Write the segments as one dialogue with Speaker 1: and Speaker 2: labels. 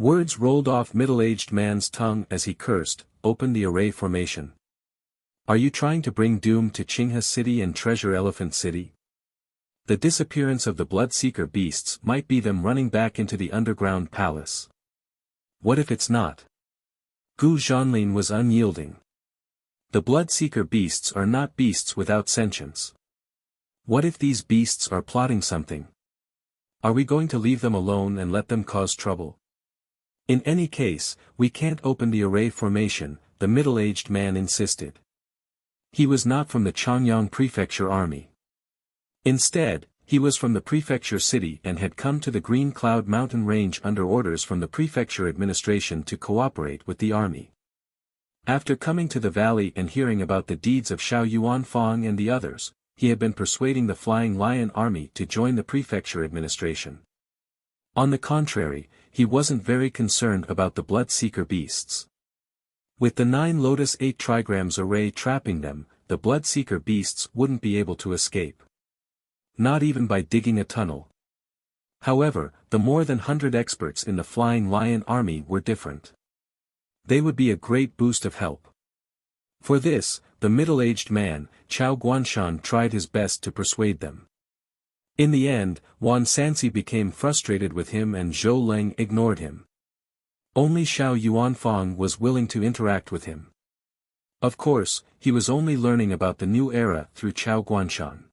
Speaker 1: Words rolled off middle-aged man's tongue as he cursed, "Open the array formation. Are you trying to bring doom to Qinghe City and Treasure Elephant City? The disappearance of the Bloodseeker beasts might be them running back into the underground palace. What if it's not?" Gu Zhanlin was unyielding. The Bloodseeker beasts are not beasts without sentience. What if these beasts are plotting something? Are we going to leave them alone and let them cause trouble? In any case, we can't open the array formation, the middle-aged man insisted. He was not from the Changyang Prefecture army. Instead, he was from the prefecture city and had come to the Green Cloud mountain range under orders from the prefecture administration to cooperate with the army. After coming to the valley and hearing about the deeds of Xiao Yuanfang and the others, he had been persuading the Flying Lion army to join the prefecture administration. On the contrary, he wasn't very concerned about the Bloodseeker beasts. With the 9 Lotus 8 trigrams array trapping them, the Bloodseeker beasts wouldn't be able to escape. Not even by digging a tunnel. However, the more than 100 experts in the Flying Lion army were different. They would be a great boost of help. For this, the middle-aged man, Chao Guanshan, tried his best to persuade them. In the end, Wan Sanxi became frustrated with him and Zhou Leng ignored him. Only Xiao Yuanfang was willing to interact with him. Of course, he was only learning about the new era through Chao Guanshan.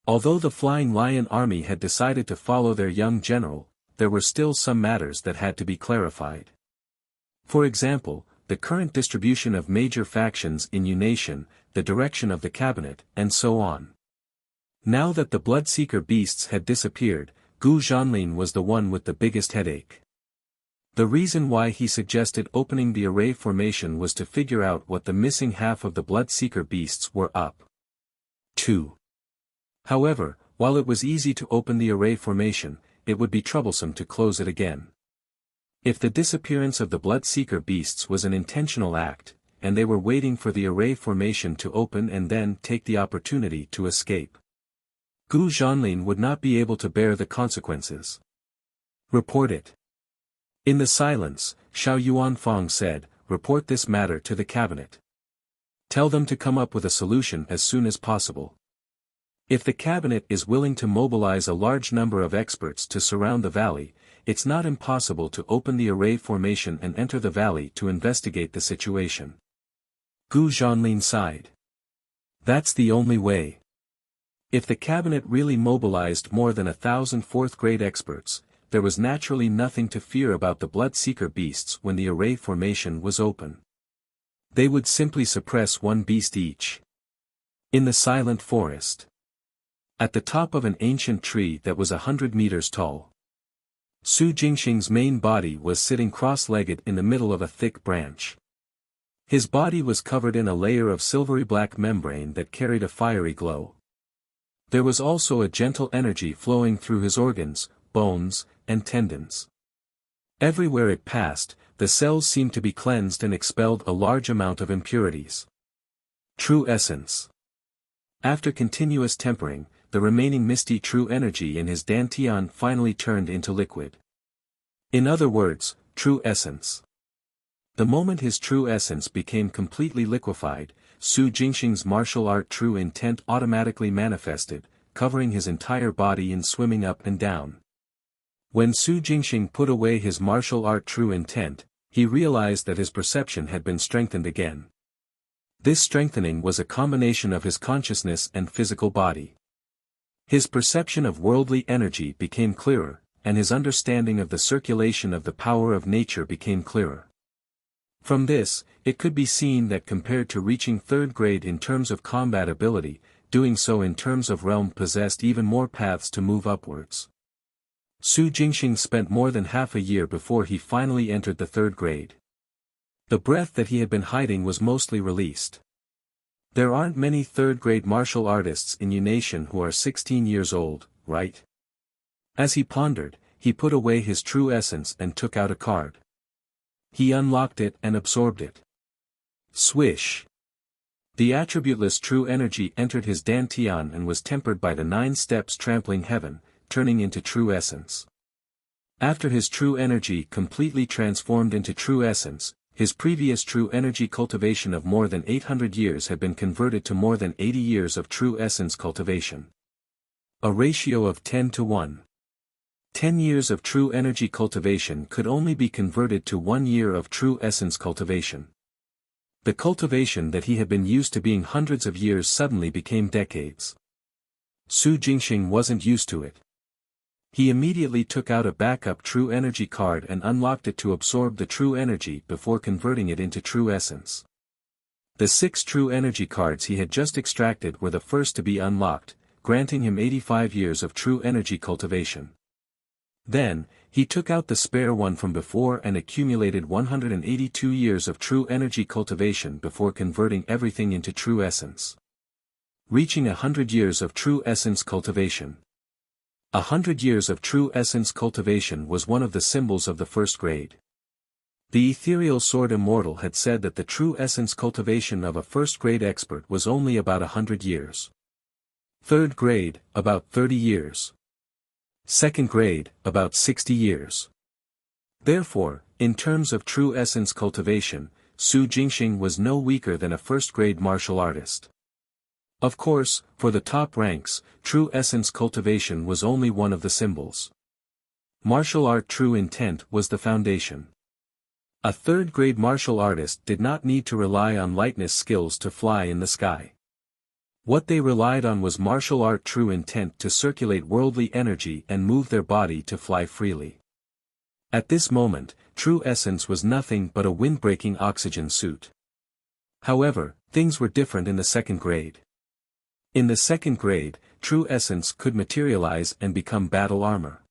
Speaker 1: Although the Flying Lion army had decided to follow their young general, there were still some matters that had to be clarified. For example, the current distribution of major factions in Unation, the direction of the cabinet, and so on. Now that the Bloodseeker beasts had disappeared, Gu Zhanlin was the one with the biggest headache. The reason why he suggested opening the array formation was to figure out what the missing half of the Bloodseeker beasts were up to. However, while it was easy to open the array formation, it would be troublesome to close it again. If the disappearance of the Bloodseeker beasts was an intentional act, and they were waiting for the array formation to open and then take the opportunity to escape, Gu Zhanlin would not be able to bear the consequences. "Report it." In the silence, Xiao Yuanfang said, "Report this matter to the cabinet. Tell them to come up with a solution as soon as possible. If the cabinet is willing to mobilize a large number of experts to surround the valley, it's not impossible to open the array formation and enter the valley to investigate the situation." Gu Zhanlin sighed. "That's the only way. If the cabinet really mobilized more than 1,000 fourth-grade experts, there was naturally nothing to fear about the Bloodseeker beasts when the array formation was open. They would simply suppress one beast each." In the silent forest. At the top of an ancient tree that was 100 meters tall, Su Jingxing's main body was sitting cross-legged in the middle of a thick branch. His body was covered in a layer of silvery black membrane that carried a fiery glow. There was also a gentle energy flowing through his organs, bones, and tendons. Everywhere it passed, the cells seemed to be cleansed and expelled a large amount of impurities. True essence. After continuous tempering, the remaining misty true energy in his dantian finally turned into liquid. In other words, true essence. The moment his true essence became completely liquefied, Su Jingxing's martial art true intent automatically manifested, covering his entire body in swimming up and down. When Su Jingxing put away his martial art true intent, he realized that his perception had been strengthened again. This strengthening was a combination of his consciousness and physical body. His perception of worldly energy became clearer, and his understanding of the circulation of the power of nature became clearer. From this, it could be seen that compared to reaching 3rd grade in terms of combat ability, doing so in terms of realm possessed even more paths to move upwards. Su Jingxing spent more than half a year before he finally entered the 3rd grade. The breath that he had been hiding was mostly released. There aren't many 3rd grade martial artists in Unation who are 16 years old, right? As he pondered, he put away his true essence and took out a card. He unlocked it and absorbed it. Swish! The attributeless true energy entered his dantian and was tempered by the 9 steps trampling heaven, turning into true essence. After his true energy completely transformed into true essence, his previous true energy cultivation of more than 800 years had been converted to more than 80 years of true essence cultivation. A ratio of 10 to 1. 10 years of true energy cultivation could only be converted to 1 year of true essence cultivation. The cultivation that he had been used to being hundreds of years suddenly became decades. Su Jingxing wasn't used to it. He immediately took out a backup true energy card and unlocked it to absorb the true energy before converting it into true essence. The 6 true energy cards he had just extracted were the first to be unlocked, granting him 85 years of true energy cultivation. Then, he took out the spare one from before and accumulated 182 years of true energy cultivation before converting everything into true essence. Reaching 100 years of true essence cultivation. 100 years of true essence cultivation was one of the symbols of the first grade. The ethereal sword immortal had said that the true essence cultivation of a first grade expert was only about 100 years. Third grade, about 30 years. Second grade, about 60 years. Therefore, in terms of true essence cultivation, Su Jingxing was no weaker than a first-grade martial artist. Of course, for the top ranks, true essence cultivation was only one of the symbols. Martial art true intent was the foundation. A third-grade martial artist did not need to rely on lightness skills to fly in the sky. What they relied on was martial art true intent to circulate worldly energy and move their body to fly freely. At this moment, true essence was nothing but a wind-breaking oxygen suit. However, things were different in the second grade. In the second grade, true essence could materialize and become battle armor.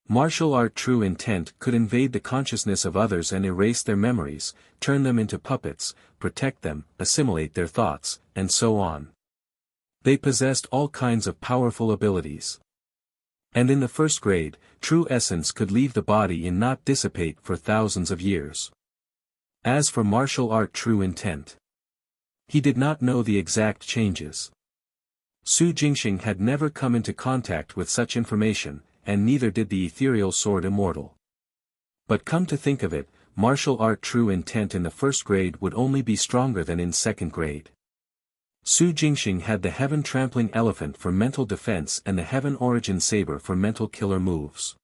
Speaker 1: Martial art true intent could invade the consciousness of others and erase their memories, turn them into puppets, protect them, assimilate their thoughts, and so on. They possessed all kinds of powerful abilities. And in the first grade, true essence could leave the body and not dissipate for thousands of years. As for martial art true intent, he did not know the exact changes. Su Jingxing had never come into contact with such information, and neither did the ethereal sword immortal. But come to think of it, martial art true intent in the first grade would only be stronger than in second grade. Su Jingxing had the Heaven Trampling Elephant for mental defense and the Heaven Origin Saber for mental killer moves.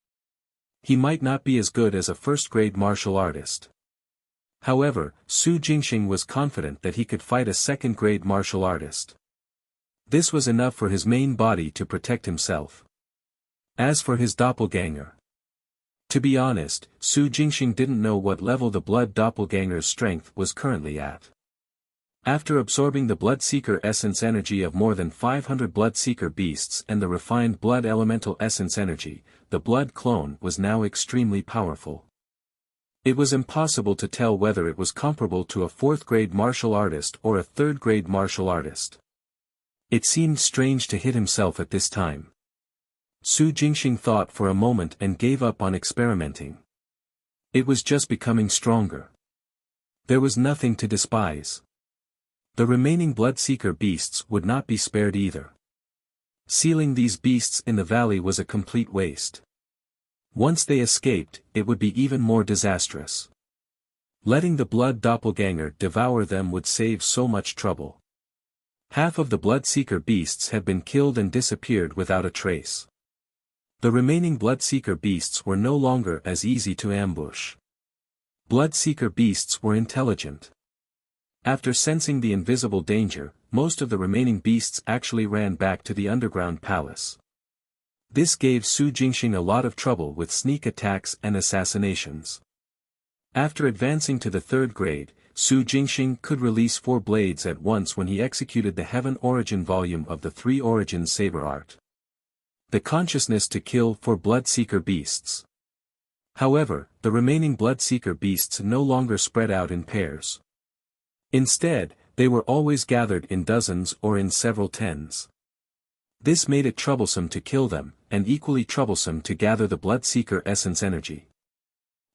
Speaker 1: He might not be as good as a first-grade martial artist. However, Su Jingxing was confident that he could fight a second-grade martial artist. This was enough for his main body to protect himself. As for his doppelganger, to be honest, Su Jingxing didn't know what level the blood doppelganger's strength was currently at. After absorbing the Bloodseeker essence energy of more than 500 Bloodseeker beasts and the refined blood elemental essence energy, the blood clone was now extremely powerful. It was impossible to tell whether it was comparable to a fourth-grade martial artist or a third-grade martial artist. It seemed strange to hit himself at this time. Su Jingxing thought for a moment and gave up on experimenting. It was just becoming stronger. There was nothing to despise. The remaining Bloodseeker beasts would not be spared either. Sealing these beasts in the valley was a complete waste. Once they escaped, it would be even more disastrous. Letting the blood doppelganger devour them would save so much trouble. Half of the Bloodseeker beasts had been killed and disappeared without a trace. The remaining Bloodseeker beasts were no longer as easy to ambush. Bloodseeker beasts were intelligent. After sensing the invisible danger, most of the remaining beasts actually ran back to the underground palace. This gave Su Jingxing a lot of trouble with sneak attacks and assassinations. After advancing to the third grade, Su Jingxing could release 4 blades at once when he executed the Heaven Origin volume of the 3 Origins Saber Art. The consciousness to kill 4 Bloodseeker beasts. However, the remaining Bloodseeker beasts no longer spread out in pairs. Instead, they were always gathered in dozens or in several tens. This made it troublesome to kill them, and equally troublesome to gather the Bloodseeker essence energy.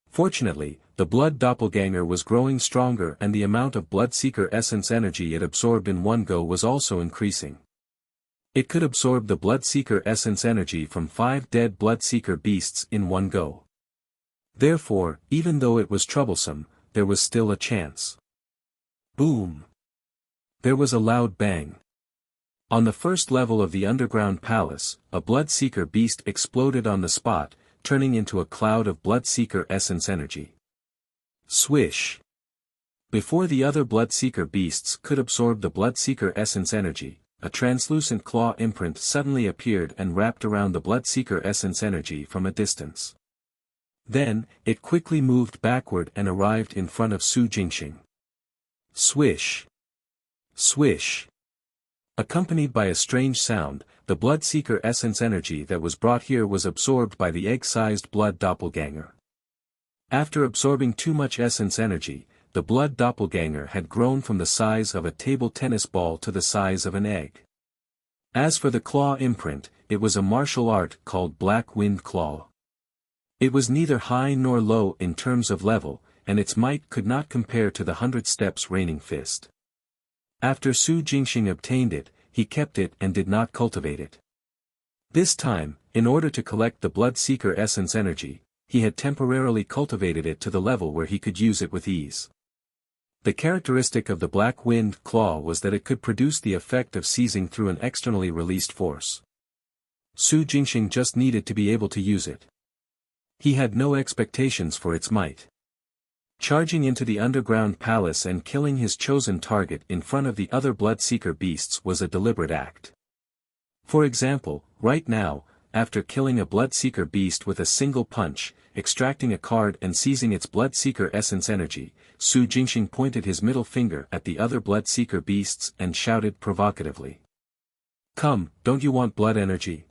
Speaker 1: Fortunately, the blood doppelganger was growing stronger and the amount of Bloodseeker essence energy it absorbed in one go was also increasing. It could absorb the Bloodseeker essence energy from 5 dead Bloodseeker beasts in one go. Therefore, even though it was troublesome, there was still a chance. Boom! There was a loud bang. On the first level of the underground palace, a Bloodseeker beast exploded on the spot, turning into a cloud of Bloodseeker essence energy. Swish! Before the other Bloodseeker beasts could absorb the Bloodseeker essence energy, a translucent claw imprint suddenly appeared and wrapped around the Bloodseeker essence energy from a distance. Then, it quickly moved backward and arrived in front of Su Jingxing. Swish! Swish! Accompanied by a strange sound, the Bloodseeker essence energy that was brought here was absorbed by the egg-sized blood doppelganger. After absorbing too much essence energy, the blood doppelganger had grown from the size of a table tennis ball to the size of an egg. As for the claw imprint, it was a martial art called Black Wind Claw. It was neither high nor low in terms of level, and its might could not compare to the 100 steps raining fist. After Su Jingxing obtained it, he kept it and did not cultivate it. This time, in order to collect the Bloodseeker essence energy, he had temporarily cultivated it to the level where he could use it with ease. The characteristic of the Black Wind Claw was that it could produce the effect of seizing through an externally released force. Su Jingxing just needed to be able to use it. He had no expectations for its might. Charging into the underground palace and killing his chosen target in front of the other Bloodseeker beasts was a deliberate act. For example, right now, after killing a Bloodseeker beast with a single punch, extracting a card and seizing its Bloodseeker essence energy, Su Jingxing pointed his middle finger at the other Bloodseeker beasts and shouted provocatively. "Come, don't you want blood energy?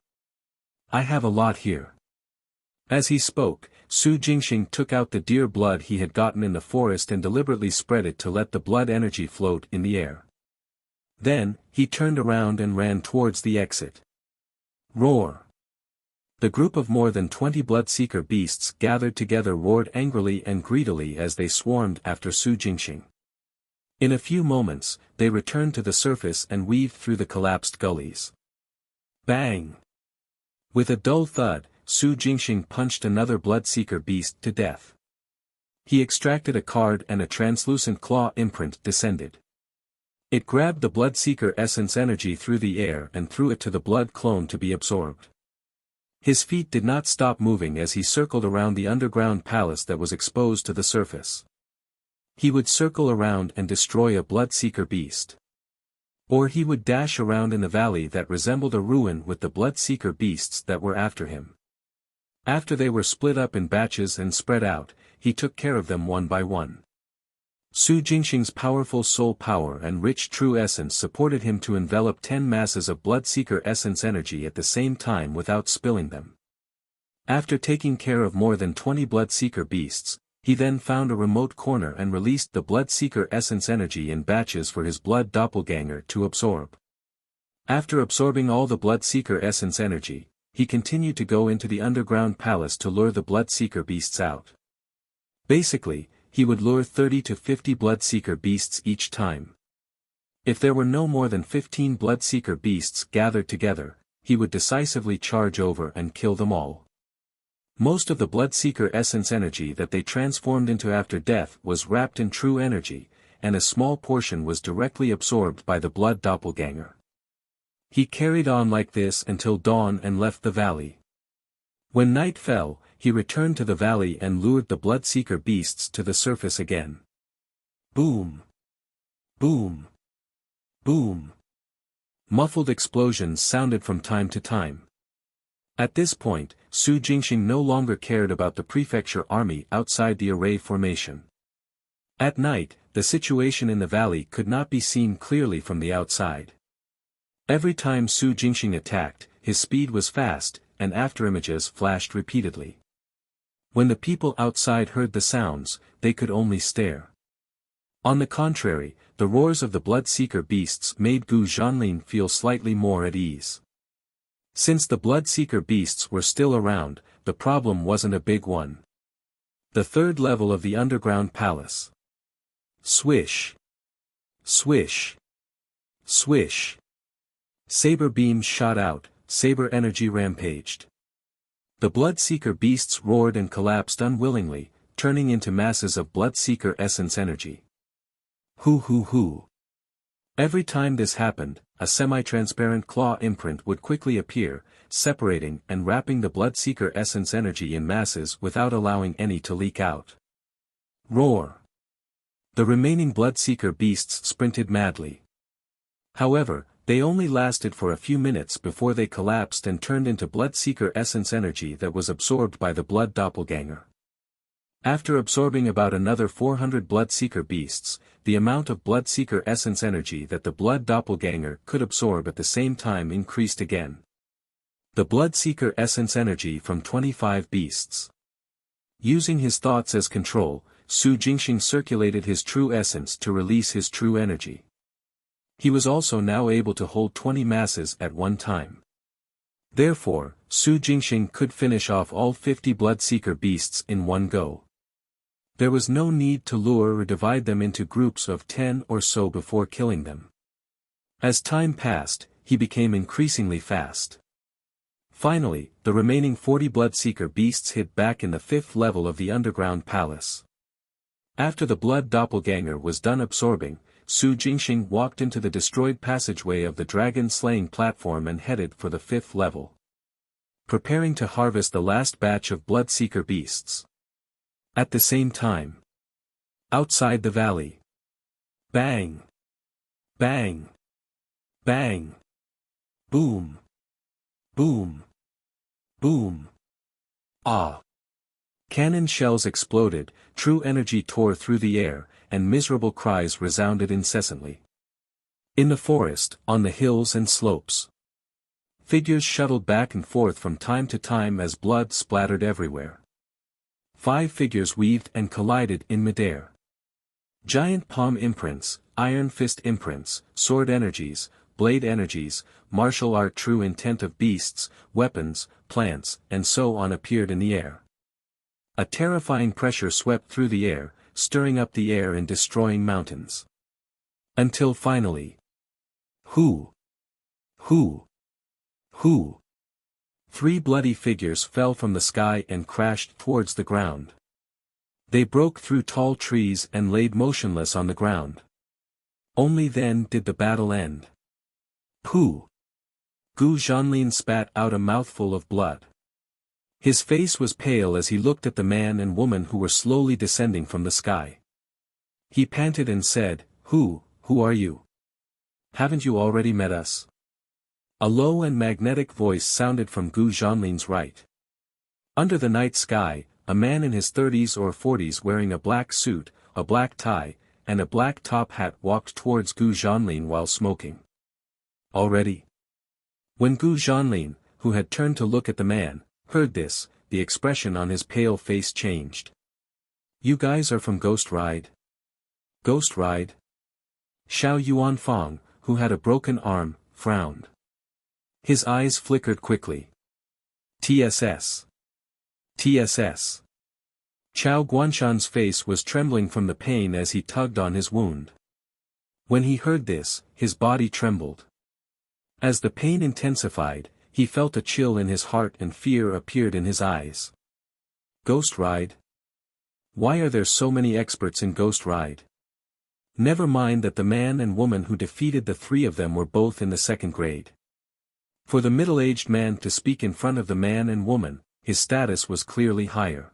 Speaker 1: I have a lot here." As he spoke, Su Jingxing took out the deer blood he had gotten in the forest and deliberately spread it to let the blood energy float in the air. Then, he turned around and ran towards the exit. Roar! The group of more than 20 Bloodseeker beasts gathered together roared angrily and greedily as they swarmed after Su Jingxing. In a few moments, they returned to the surface and weaved through the collapsed gullies. Bang! With a dull thud, Su Jingxing punched another Bloodseeker beast to death. He extracted a card and a translucent claw imprint descended. It grabbed the Bloodseeker essence energy through the air and threw it to the blood clone to be absorbed. His feet did not stop moving as he circled around the underground palace that was exposed to the surface. He would circle around and destroy a Bloodseeker beast. Or he would dash around in the valley that resembled a ruin with the Bloodseeker beasts that were after him. After they were split up in batches and spread out, he took care of them one by one. Su Jingxing's powerful soul power and rich true essence supported him to envelop 10 masses of Bloodseeker essence energy at the same time without spilling them. After taking care of more than 20 Bloodseeker beasts, he then found a remote corner and released the Bloodseeker essence energy in batches for his blood doppelganger to absorb. After absorbing all the Bloodseeker essence energy, he continued to go into the underground palace to lure the Bloodseeker beasts out. Basically, he would lure 30 to 50 Bloodseeker beasts each time. If there were no more than 15 Bloodseeker beasts gathered together, he would decisively charge over and kill them all. Most of the Bloodseeker essence energy that they transformed into after death was wrapped in true energy, and a small portion was directly absorbed by the blood doppelganger. He carried on like this until dawn and left the valley. When night fell, he returned to the valley and lured the Bloodseeker beasts to the surface again. Boom! Boom! Boom! Muffled explosions sounded from time to time. At this point, Su Jingxing no longer cared about the prefecture army outside the array formation. At night, the situation in the valley could not be seen clearly from the outside. Every time Su Jingxing attacked, his speed was fast, and afterimages flashed repeatedly. When the people outside heard the sounds, they could only stare. On the contrary, the roars of the Bloodseeker beasts made Gu Zhanlin feel slightly more at ease. Since the Bloodseeker beasts were still around, the problem wasn't a big one. The third level of the underground palace. Swish! Swish! Swish! Saber beams shot out, saber energy rampaged. The Bloodseeker beasts roared and collapsed unwillingly, turning into masses of Bloodseeker essence energy. Hoo. Every time this happened, a semi-transparent claw imprint would quickly appear, separating and wrapping the Bloodseeker essence energy in masses without allowing any to leak out. Roar! The remaining Bloodseeker beasts sprinted madly. However, they only lasted for a few minutes before they collapsed and turned into Bloodseeker essence energy that was absorbed by the Blood Doppelganger. After absorbing about another 400 Bloodseeker beasts, the amount of Bloodseeker essence energy that the Blood Doppelganger could absorb at the same time increased again. The Bloodseeker essence energy from 25 beasts. Using his thoughts as control, Jingxing circulated his true essence to release his true energy. He was also now able to hold 20 masses at one time. Therefore, Jingxing could finish off all 50 Bloodseeker beasts in one go. There was no need to lure or divide them into groups of 10 or so before killing them. As time passed, he became increasingly fast. Finally, the remaining 40 Bloodseeker beasts hid back in the 5th level of the underground palace. After the Blood Doppelganger was done absorbing, Jingxing walked into the destroyed passageway of the dragon-slaying platform and headed for the 5th level. Preparing to harvest the last batch of Bloodseeker beasts. At the same time, outside the valley. Bang! Bang! Bang! Boom! Boom! Boom! Ah! Cannon shells exploded, true energy tore through the air, and miserable cries resounded incessantly. In the forest, on the hills and slopes. Figures shuttled back and forth from time to time as blood splattered everywhere. 5 figures weaved and collided in midair. Giant palm imprints, iron fist imprints, sword energies, blade energies, martial art true intent of beasts, weapons, plants, and so on appeared in the air. A terrifying pressure swept through the air, stirring up the air and destroying mountains. Until finally. Who? 3 bloody figures fell from the sky and crashed towards the ground. They broke through tall trees and laid motionless on the ground. Only then did the battle end. Pooh! Gu Zhanlin spat out a mouthful of blood. His face was pale as he looked at the man and woman who were slowly descending from the sky. He panted and said, Who are you? Haven't you already met us? A low and magnetic voice sounded from Gu Zhanlin's right. Under the night sky, a man in his 30s or 40s wearing a black suit, a black tie, and a black top hat walked towards Gu Zhanlin while smoking. Already? When Gu Zhanlin, who had turned to look at the man, heard this, the expression on his pale face changed. You guys are from Ghost Ride? Ghost Ride? Xiao Yuanfang, who had a broken arm, frowned. His eyes flickered quickly. TSS. TSS. Chao Guanshan's face was trembling from the pain as he tugged on his wound. When he heard this, his body trembled. As the pain intensified, he felt a chill in his heart and fear appeared in his eyes. Ghost Ride? Why are there so many experts in Ghost Ride? Never mind that the man and woman who defeated the 3 of them were both in the 2nd grade. For the middle-aged man to speak in front of the man and woman, his status was clearly higher.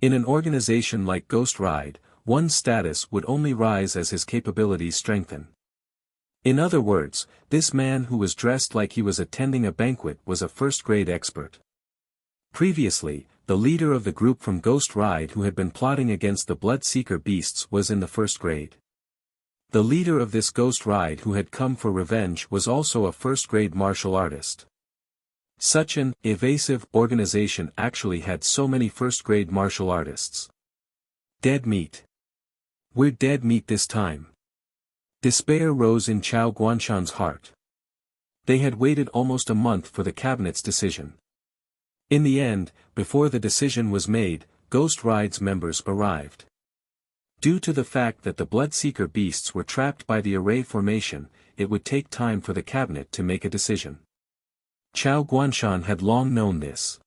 Speaker 1: In an organization like Ghost Ride, one's status would only rise as his capabilities strengthen. In other words, this man who was dressed like he was attending a banquet was a 1st-grade expert. Previously, the leader of the group from Ghost Ride who had been plotting against the Bloodseeker beasts was in the 1st grade. The leader of this Ghost Ride who had come for revenge was also a 1st-grade martial artist. Such an evasive organization actually had so many 1st-grade martial artists. Dead meat. We're dead meat this time. Despair rose in Chao Guanshan's heart. They had waited almost a month for the cabinet's decision. In the end, before the decision was made, Ghost Ride's members arrived. Due to the fact that the Bloodseeker beasts were trapped by the array formation, it would take time for the cabinet to make a decision. Chao Guanshan had long known this.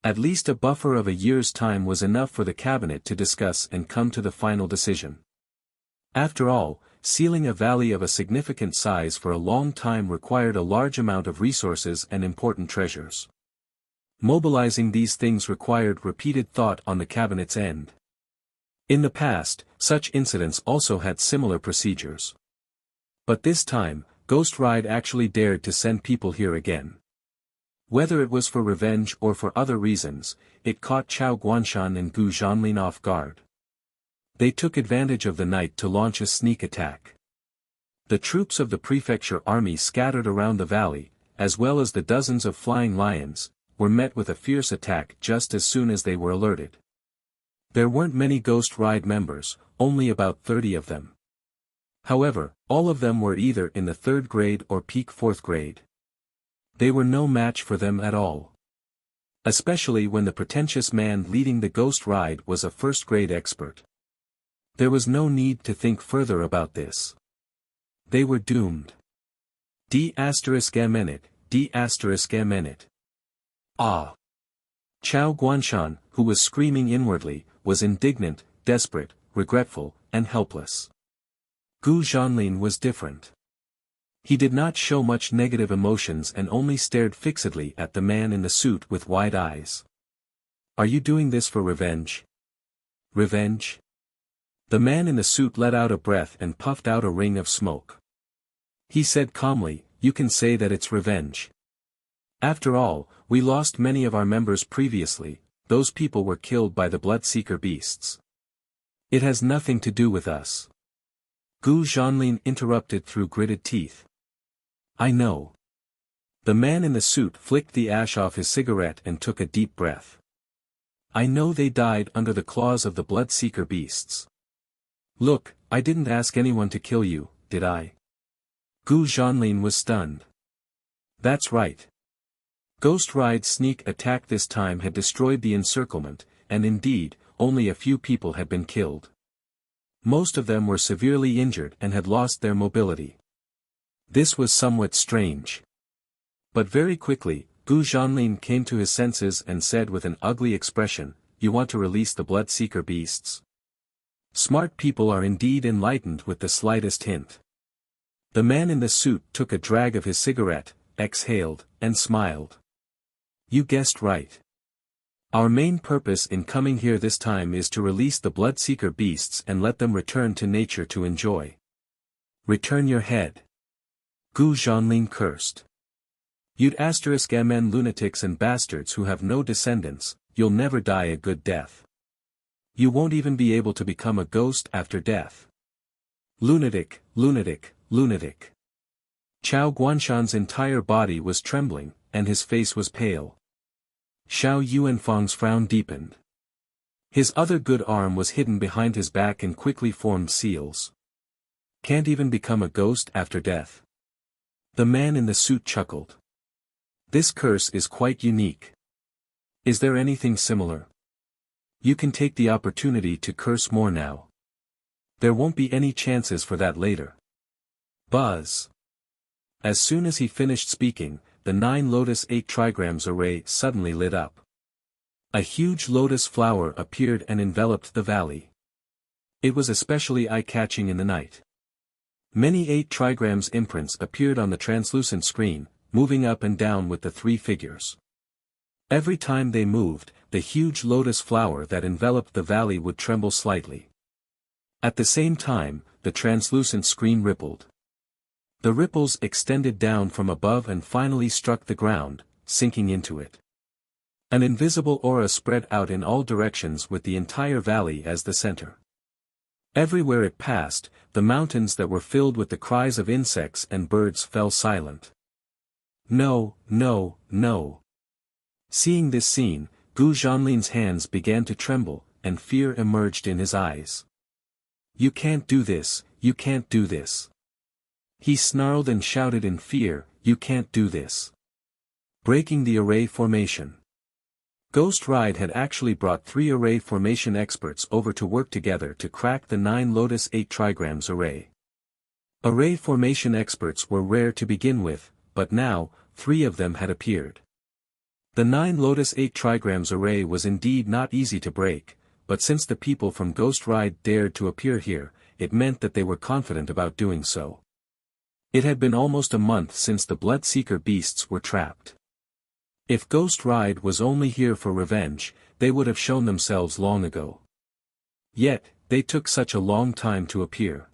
Speaker 1: At least a buffer of a year's time was enough for the cabinet to discuss and come to the final decision. After all, sealing a valley of a significant size for a long time required a large amount of resources and important treasures. Mobilizing these things required repeated thought on the cabinet's end. In the past, such incidents also had similar procedures. But this time, Ghost Ride actually dared to send people here again. Whether it was for revenge or for other reasons, it caught Chao Guanshan and Gu Zhanlin off guard. They took advantage of the night to launch a sneak attack. The troops of the prefecture army scattered around the valley, as well as the dozens of flying lions, were met with a fierce attack just as soon as they were alerted. There weren't many Ghost Ride members, only about 30 of them. However, all of them were either in the 3rd grade or peak 4th grade. They were no match for them at all. Especially when the pretentious man leading the Ghost Ride was a 1st grade expert. There was no need to think further about this. They were doomed. D****. Ah! Chao Guanshan, who was screaming inwardly, was indignant, desperate, regretful, and helpless. Gu Zhanlin was different. He did not show much negative emotions and only stared fixedly at the man in the suit with wide eyes. Are you doing this for revenge? Revenge? The man in the suit let out a breath and puffed out a ring of smoke. He said calmly, "You can say that it's revenge. After all, we lost many of our members previously, those people were killed by the Bloodseeker beasts. It has nothing to do with us." Gu Zhanlin interrupted through gritted teeth. "I know." The man in the suit flicked the ash off his cigarette and took a deep breath. "I know they died under the claws of the Bloodseeker beasts. Look, I didn't ask anyone to kill you, did I?" Gu Zhanlin was stunned. That's right. Ghost Ride's sneak attack this time had destroyed the encirclement, and indeed, only a few people had been killed. Most of them were severely injured and had lost their mobility. This was somewhat strange. But very quickly, Gu Zhanlin came to his senses and said with an ugly expression, "You want to release the Bloodseeker beasts?" Smart people are indeed enlightened with the slightest hint. The man in the suit took a drag of his cigarette, exhaled, and smiled. "You guessed right. Our main purpose in coming here this time is to release the Bloodseeker beasts and let them return to nature to enjoy." "Return your head." Gu Zhanlin cursed. "You'd ***men lunatics and bastards who have no descendants, you'll never die a good death. You won't even be able to become a ghost after death. Lunatic, lunatic, lunatic." Chao Guanshan's entire body was trembling, and his face was pale. Xiao Yuanfang's frown deepened. His other good arm was hidden behind his back in quickly formed seals. "Can't even become a ghost after death." The man in the suit chuckled. "This curse is quite unique. Is there anything similar? You can take the opportunity to curse more now. There won't be any chances for that later." Buzz. As soon as he finished speaking, the 9 Lotus 8 trigrams array suddenly lit up. A huge lotus flower appeared and enveloped the valley. It was especially eye-catching in the night. Many 8 trigrams imprints appeared on the translucent screen, moving up and down with the 3 figures. Every time they moved, the huge lotus flower that enveloped the valley would tremble slightly. At the same time, the translucent screen rippled. The ripples extended down from above and finally struck the ground, sinking into it. An invisible aura spread out in all directions with the entire valley as the center. Everywhere it passed, the mountains that were filled with the cries of insects and birds fell silent. "No, no, no." Seeing this scene, Gu Zhanlin's hands began to tremble, and fear emerged in his eyes. "You can't do this, you can't do this." He snarled and shouted in fear, "You can't do this." Breaking the array formation. Ghost Ride had actually brought 3 array formation experts over to work together to crack the 9 Lotus 8 trigrams array. Array formation experts were rare to begin with, but now, 3 of them had appeared. The 9 Lotus 8 trigrams array was indeed not easy to break, but since the people from Ghost Ride dared to appear here, it meant that they were confident about doing so. It had been almost a month since the Bloodseeker beasts were trapped. If Ghost Ride was only here for revenge, they would have shown themselves long ago. Yet, they took such a long time to appear.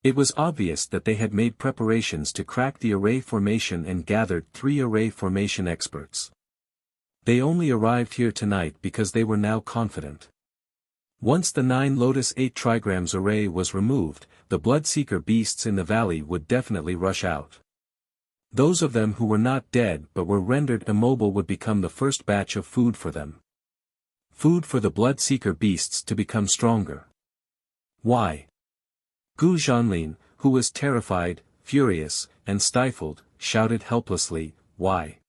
Speaker 1: It was obvious that they had made preparations to crack the array formation and gathered 3 array formation experts. They only arrived here tonight because they were now confident. Once the 9 Lotus 8 trigrams array was removed, the Bloodseeker beasts in the valley would definitely rush out. Those of them who were not dead but were rendered immobile would become the first batch of food for them. Food for the Bloodseeker beasts to become stronger. Why? Gu Zhanlin, who was terrified, furious, and stifled, shouted helplessly, "Why?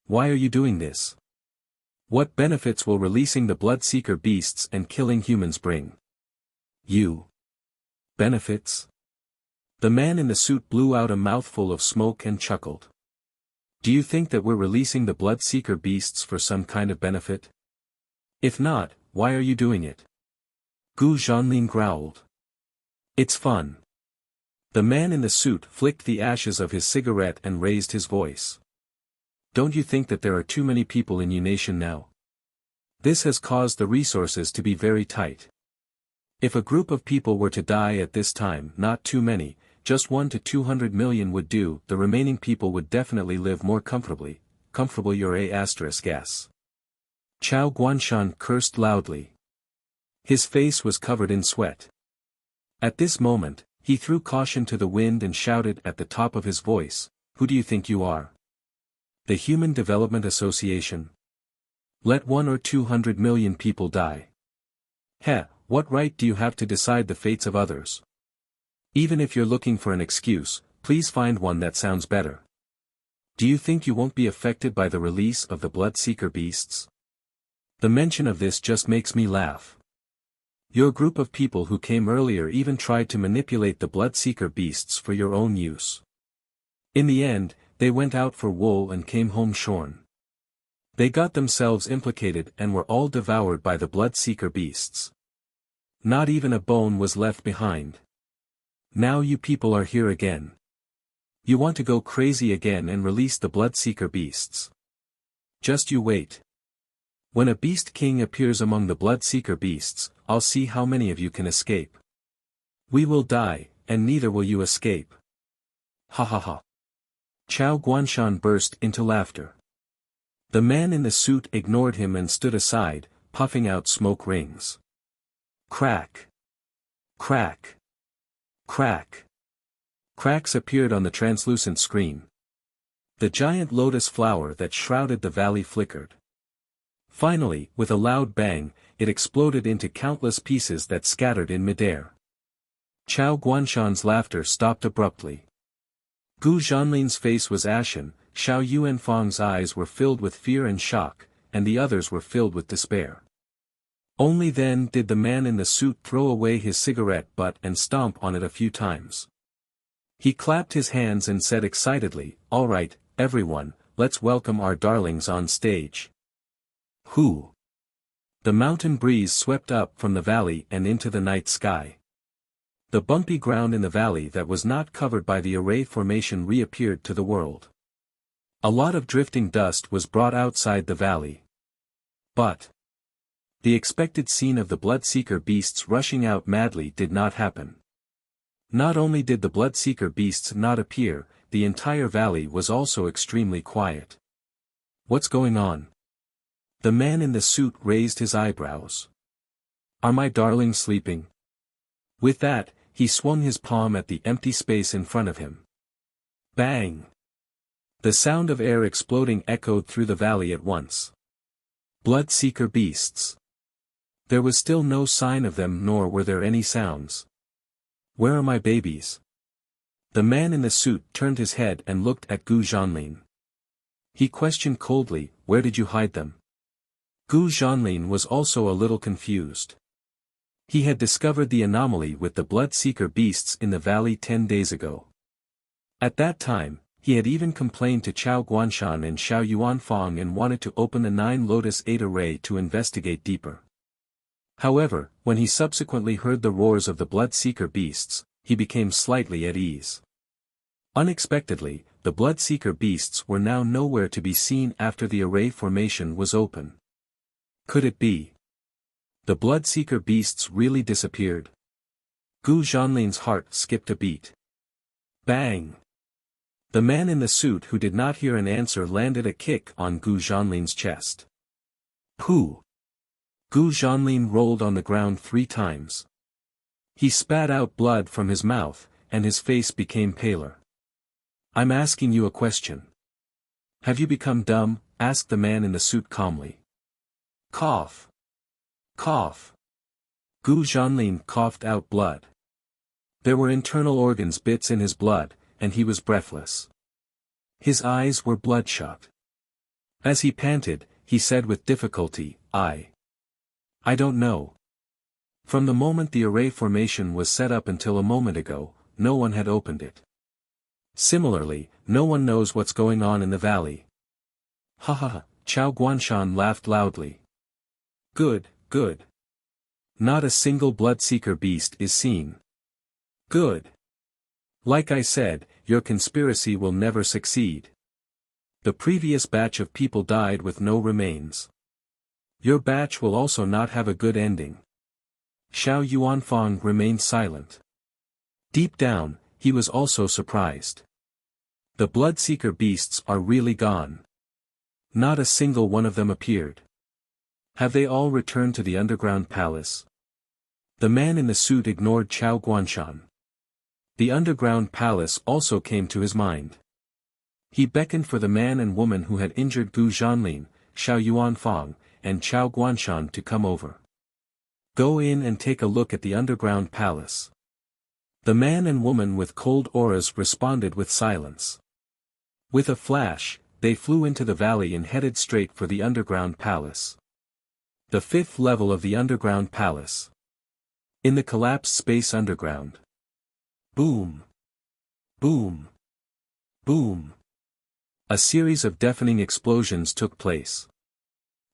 Speaker 1: Why are you doing this? What benefits will releasing the Bloodseeker beasts and killing humans bring? You. Benefits?" The man in the suit blew out a mouthful of smoke and chuckled. "Do you think that we're releasing the Bloodseeker beasts for some kind of benefit? If not, why are you doing it?" Gu Zhanlin growled. "It's fun." The man in the suit flicked the ashes of his cigarette and raised his voice. "Don't you think that there are too many people in Unation now? This has caused the resources to be very tight. If a group of people were to die at this time, not too many, just 1 to 200 million would do, the remaining people would definitely live more comfortably. Comfortable your ****. Chao Guanshan cursed loudly. His face was covered in sweat. At this moment, he threw caution to the wind and shouted at the top of his voice, "Who do you think you are? The Human Development Association? Let 1 or 200 million people die. Heh, what right do you have to decide the fates of others? Even if you're looking for an excuse, please find one that sounds better. Do you think you won't be affected by the release of the Bloodseeker beasts? The mention of this just makes me laugh. Your group of people who came earlier even tried to manipulate the Bloodseeker beasts for your own use. In the end, they went out for wool and came home shorn. They got themselves implicated and were all devoured by the Bloodseeker beasts. Not even a bone was left behind. Now you people are here again. You want to go crazy again and release the Bloodseeker beasts. Just you wait. When a Beast King appears among the Bloodseeker beasts, I'll see how many of you can escape. We will die, and neither will you escape. Ha ha ha." Chao Guanshan burst into laughter. The man in the suit ignored him and stood aside, puffing out smoke rings. Crack. Crack. Crack. Cracks appeared on the translucent screen. The giant lotus flower that shrouded the valley flickered. Finally, with a loud bang, it exploded into countless pieces that scattered in midair. Chao Guanshan's laughter stopped abruptly. Gu Zhanlin's face was ashen, Xiao Yuanfang's eyes were filled with fear and shock, and the others were filled with despair. Only then did the man in the suit throw away his cigarette butt and stomp on it a few times. He clapped his hands and said excitedly, "All right, everyone, let's welcome our darlings on stage." Who? The mountain breeze swept up from the valley and into the night sky. The bumpy ground in the valley that was not covered by the array formation reappeared to the world. A lot of drifting dust was brought outside the valley. But the expected scene of the Bloodseeker beasts rushing out madly did not happen. Not only did the Bloodseeker beasts not appear, the entire valley was also extremely quiet. What's going on? The man in the suit raised his eyebrows. Are my darlings sleeping? With that, he swung his palm at the empty space in front of him. Bang! The sound of air exploding echoed through the valley at once. Bloodseeker beasts. There was still no sign of them, nor were there any sounds. Where are my babies? The man in the suit turned his head and looked at Gu Zhanlin. He questioned coldly, "Where did you hide them?" Gu Zhanlin was also a little confused. He had discovered the anomaly with the Bloodseeker beasts in the valley 10 days ago. At that time, He had even complained to Chao Guanshan and Xiao Yuanfang and wanted to open the 9 Lotus 8 array to investigate deeper. However, when he subsequently heard the roars of the blood-seeker beasts, he became slightly at ease. Unexpectedly, the blood-seeker beasts were now nowhere to be seen after the array formation was open. Could it be? The blood-seeker beasts really disappeared? Gu Zhanlin's heart skipped a beat. Bang! The man in the suit who did not hear an answer landed a kick on Gu Zhanlin's chest. Pooh! Gu Zhanlin rolled on the ground 3 times. He spat out blood from his mouth, and his face became paler. I'm asking you a question. Have you become dumb? Asked the man in the suit calmly. Cough. Cough. Gu Zhanlin coughed out blood. There were internal organs bits in his blood, and he was breathless. His eyes were bloodshot. As he panted, he said with difficulty, I don't know. From the moment the array formation was set up until a moment ago, no one had opened it. Similarly, no one knows what's going on in the valley. Ha ha ha, Chao Guanshan laughed loudly. Good, good. Not a single bloodseeker beast is seen. Good. Like I said, your conspiracy will never succeed. The previous batch of people died with no remains. Your batch will also not have a good ending. Xiao Yuanfang remained silent. Deep down, he was also surprised. The bloodseeker beasts are really gone. Not a single one of them appeared. Have they all returned to the underground palace? The man in the suit ignored Chao Guanshan. The underground palace also came to his mind. He beckoned for the man and woman who had injured Gu Zhanlin, Xiao Yuanfang, and Chao Guanshan to come over. Go in and take a look at the underground palace. The man and woman with cold auras responded with silence. With a flash, they flew into the valley and headed straight for the underground palace. The 5th level of the underground palace. In the collapsed space underground. Boom! Boom! Boom! A series of deafening explosions took place.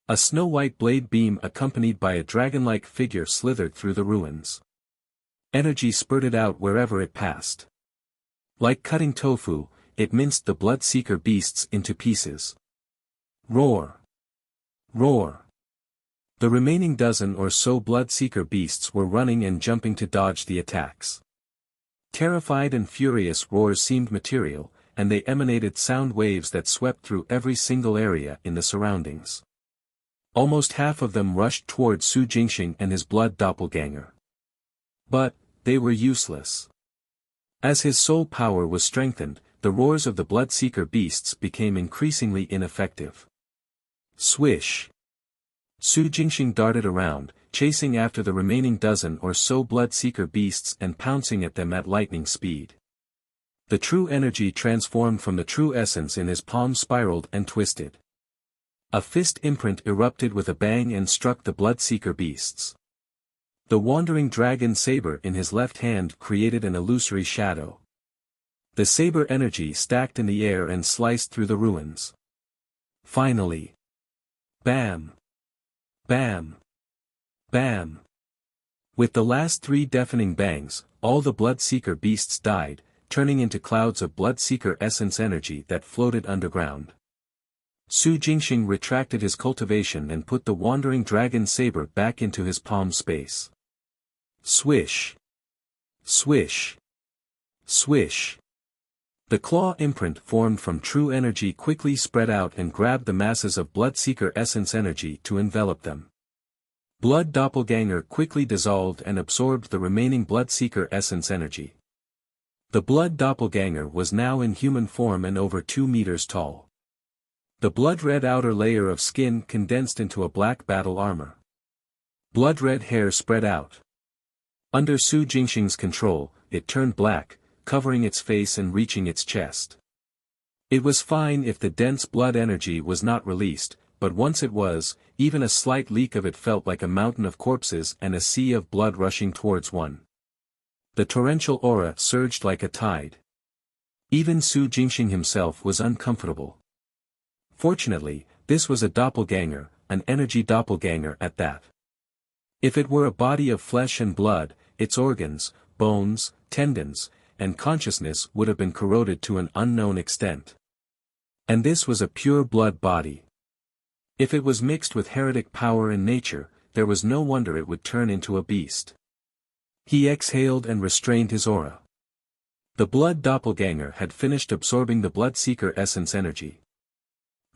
Speaker 1: A snow-white blade beam accompanied by a dragon-like figure slithered through the ruins. Energy spurted out wherever it passed. Like cutting tofu, it minced the blood-seeker beasts into pieces. Roar! Roar! The remaining dozen or so blood-seeker beasts were running and jumping to dodge the attacks. Terrified and furious roars seemed material, and they emanated sound waves that swept through every single area in the surroundings. Almost half of them rushed toward Su Jingxing and his blood doppelganger. But, they were useless. As his soul power was strengthened, the roars of the blood-seeker beasts became increasingly ineffective. Swish! Su Jingxing darted around, chasing after the remaining dozen or so blood-seeker beasts and pouncing at them at lightning speed. The true energy transformed from the true essence in his palm spiraled and twisted. A fist imprint erupted with a bang and struck the blood-seeker beasts. The wandering dragon saber in his left hand created an illusory shadow. The saber energy stacked in the air and sliced through the ruins. Finally. Bam! Bam! Bam! With the last 3 deafening bangs, all the blood-seeker beasts died, turning into clouds of blood-seeker essence energy that floated underground. Su Jingxing retracted his cultivation and put the wandering dragon saber back into his palm space. Swish! Swish! Swish! The claw imprint formed from true energy quickly spread out and grabbed the masses of bloodseeker essence energy to envelop them. Blood doppelganger quickly dissolved and absorbed the remaining bloodseeker essence energy. The blood doppelganger was now in human form and over 2 meters tall. The blood-red outer layer of skin condensed into a black battle armor. Blood-red hair spread out. Under Su Jingxing's control, it turned black, covering its face and reaching its chest. It was fine if the dense blood energy was not released, but once it was, even a slight leak of it felt like a mountain of corpses and a sea of blood rushing towards one. The torrential aura surged like a tide. Even Su Jingxing himself was uncomfortable. Fortunately, this was a doppelganger, an energy doppelganger at that. If it were a body of flesh and blood, its organs, bones, tendons, and consciousness would have been corroded to an unknown extent. And this was a pure blood body. If it was mixed with heretic power and nature, there was no wonder it would turn into a beast. He exhaled and restrained his aura. The blood doppelganger had finished absorbing the blood-seeker essence energy.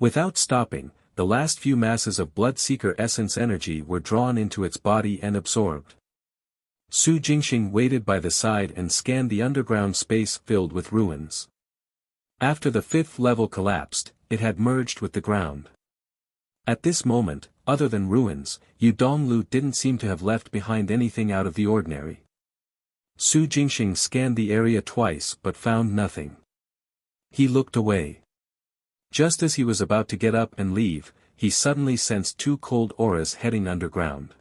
Speaker 1: Without stopping, the last few masses of blood-seeker essence energy were drawn into its body and absorbed. Su Jingxing waited by the side and scanned the underground space filled with ruins. After the fifth level collapsed, it had merged with the ground. At this moment, other than ruins, Yu Donglu didn't seem to have left behind anything out of the ordinary. Su Jingxing scanned the area twice but found nothing. He looked away. Just as he was about to get up and leave, he suddenly sensed two cold auras heading underground.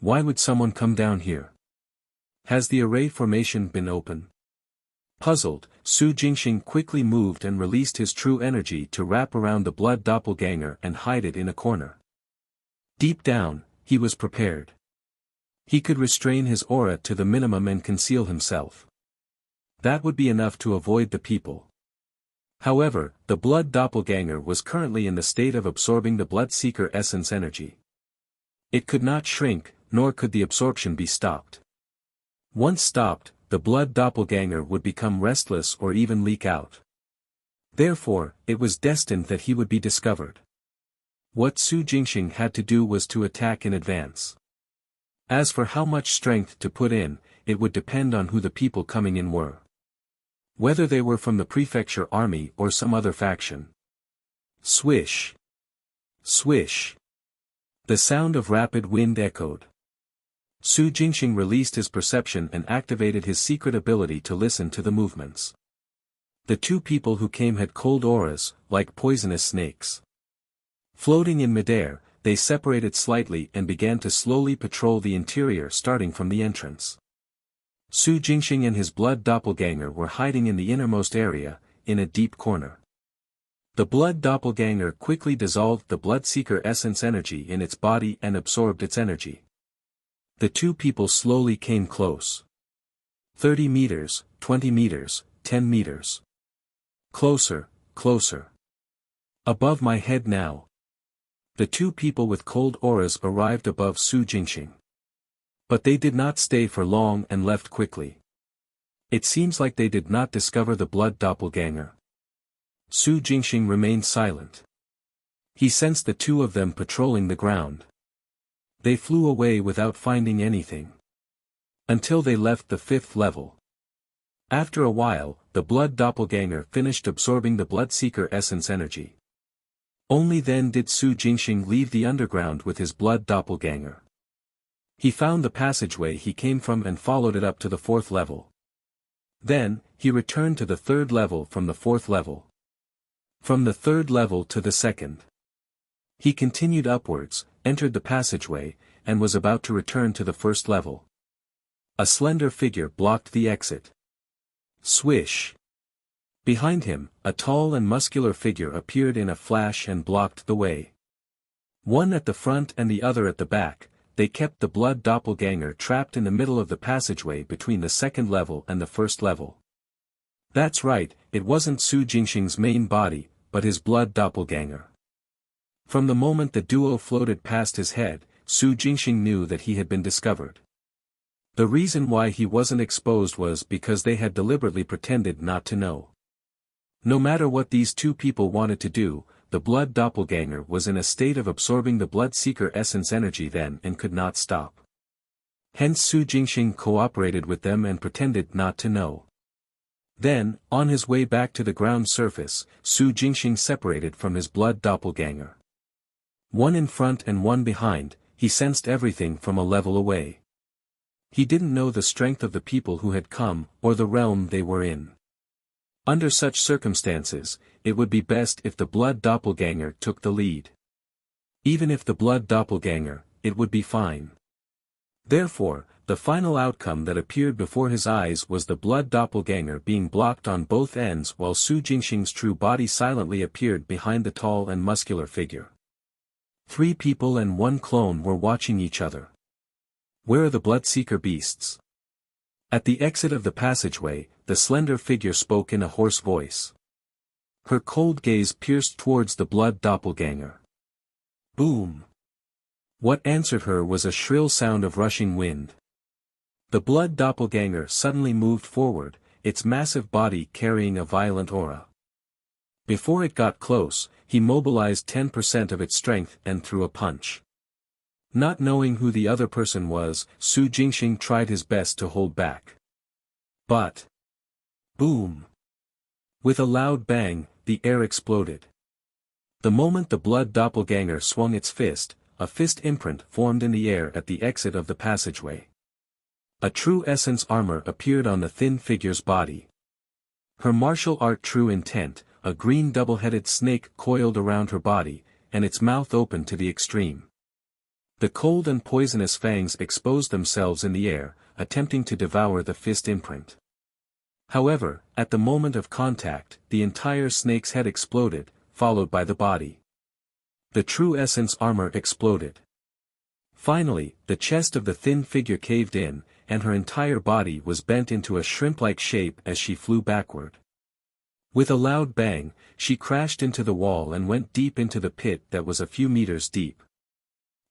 Speaker 1: Why would someone come down here? Has the array formation been open? Puzzled, Su Jingxing quickly moved and released his true energy to wrap around the blood doppelganger and hide it in a corner. Deep down, he was prepared. He could restrain his aura to the minimum and conceal himself. That would be enough to avoid the people. However, the blood doppelganger was currently in the state of absorbing the blood-seeker essence energy. It could not shrink, nor could the absorption be stopped. Once stopped, the blood doppelganger would become restless or even leak out. Therefore, it was destined that he would be discovered. What Su Jingxing had to do was to attack in advance. As for how much strength to put in, it would depend on who the people coming in were. Whether they were from the prefecture army or some other faction. Swish! Swish! The sound of rapid wind echoed. Su Jingxing released his perception and activated his secret ability to listen to the movements. The two people who came had cold auras, like poisonous snakes. Floating in midair, they separated slightly and began to slowly patrol the interior starting from the entrance. Su Jingxing and his blood doppelganger were hiding in the innermost area, in a deep corner. The blood doppelganger quickly dissolved the blood-seeker essence energy in its body and absorbed its energy. The two people slowly came close. 30 meters, 20 meters, 10 meters. Closer, closer. Above my head now. The two people with cold auras arrived above Su Jingxing. But they did not stay for long and left quickly. It seems like they did not discover the blood doppelganger. Su Jingxing remained silent. He sensed the two of them patrolling the ground. They flew away without finding anything. Until they left the fifth level. After a while, the blood doppelganger finished absorbing the blood-seeker essence energy. Only then did Su Jingxing leave the underground with his blood doppelganger. He found the passageway he came from and followed it up to the fourth level. Then, he returned to the third level from the fourth level. From the third level to the second. He continued upwards, entered the passageway, and was about to return to the first level. A slender figure blocked the exit. Swish! Behind him, a tall and muscular figure appeared in a flash and blocked the way. One at the front and the other at the back, they kept the blood doppelganger trapped in the middle of the passageway between the second level and the first level. That's right, it wasn't Su Jingxing's main body, but his blood doppelganger. From the moment the duo floated past his head, Su Jingxing knew that he had been discovered. The reason why he wasn't exposed was because they had deliberately pretended not to know. No matter what these two people wanted to do, the blood doppelganger was in a state of absorbing the blood-seeker essence energy then and could not stop. Hence Su Jingxing cooperated with them and pretended not to know. Then, on his way back to the ground surface, Su Jingxing separated from his blood doppelganger. One in front and one behind, he sensed everything from a level away. He didn't know the strength of the people who had come, or the realm they were in. Under such circumstances, it would be best if the blood doppelganger took the lead. Even if the blood doppelganger, it would be fine. Therefore, the The final outcome that appeared before his eyes was the blood doppelganger being blocked on both ends while Su Jingxing's true body silently appeared behind the tall and muscular figure. 3 people and 1 clone were watching each other. Where are the bloodseeker beasts? At the exit of the passageway, the slender figure spoke in a hoarse voice. Her cold gaze pierced towards the blood doppelganger. Boom! What answered her was a shrill sound of rushing wind. The blood doppelganger suddenly moved forward, its massive body carrying a violent aura. Before it got close, he mobilized 10% of its strength and threw a punch. Not knowing who the other person was, Su Jingxing tried his best to hold back. But... boom! With a loud bang, the air exploded. The moment the blood doppelganger swung its fist, a fist imprint formed in the air at the exit of the passageway. A true essence armor appeared on the thin figure's body. Her martial art true intent, a green double-headed snake coiled around her body, and its mouth open to the extreme. The cold and poisonous fangs exposed themselves in the air, attempting to devour the fist imprint. However, at the moment of contact, the entire snake's head exploded, followed by the body. The true essence armor exploded. Finally, the chest of the thin figure caved in, and her entire body was bent into a shrimp-like shape as she flew backward. With a loud bang, she crashed into the wall and went deep into the pit that was a few meters deep.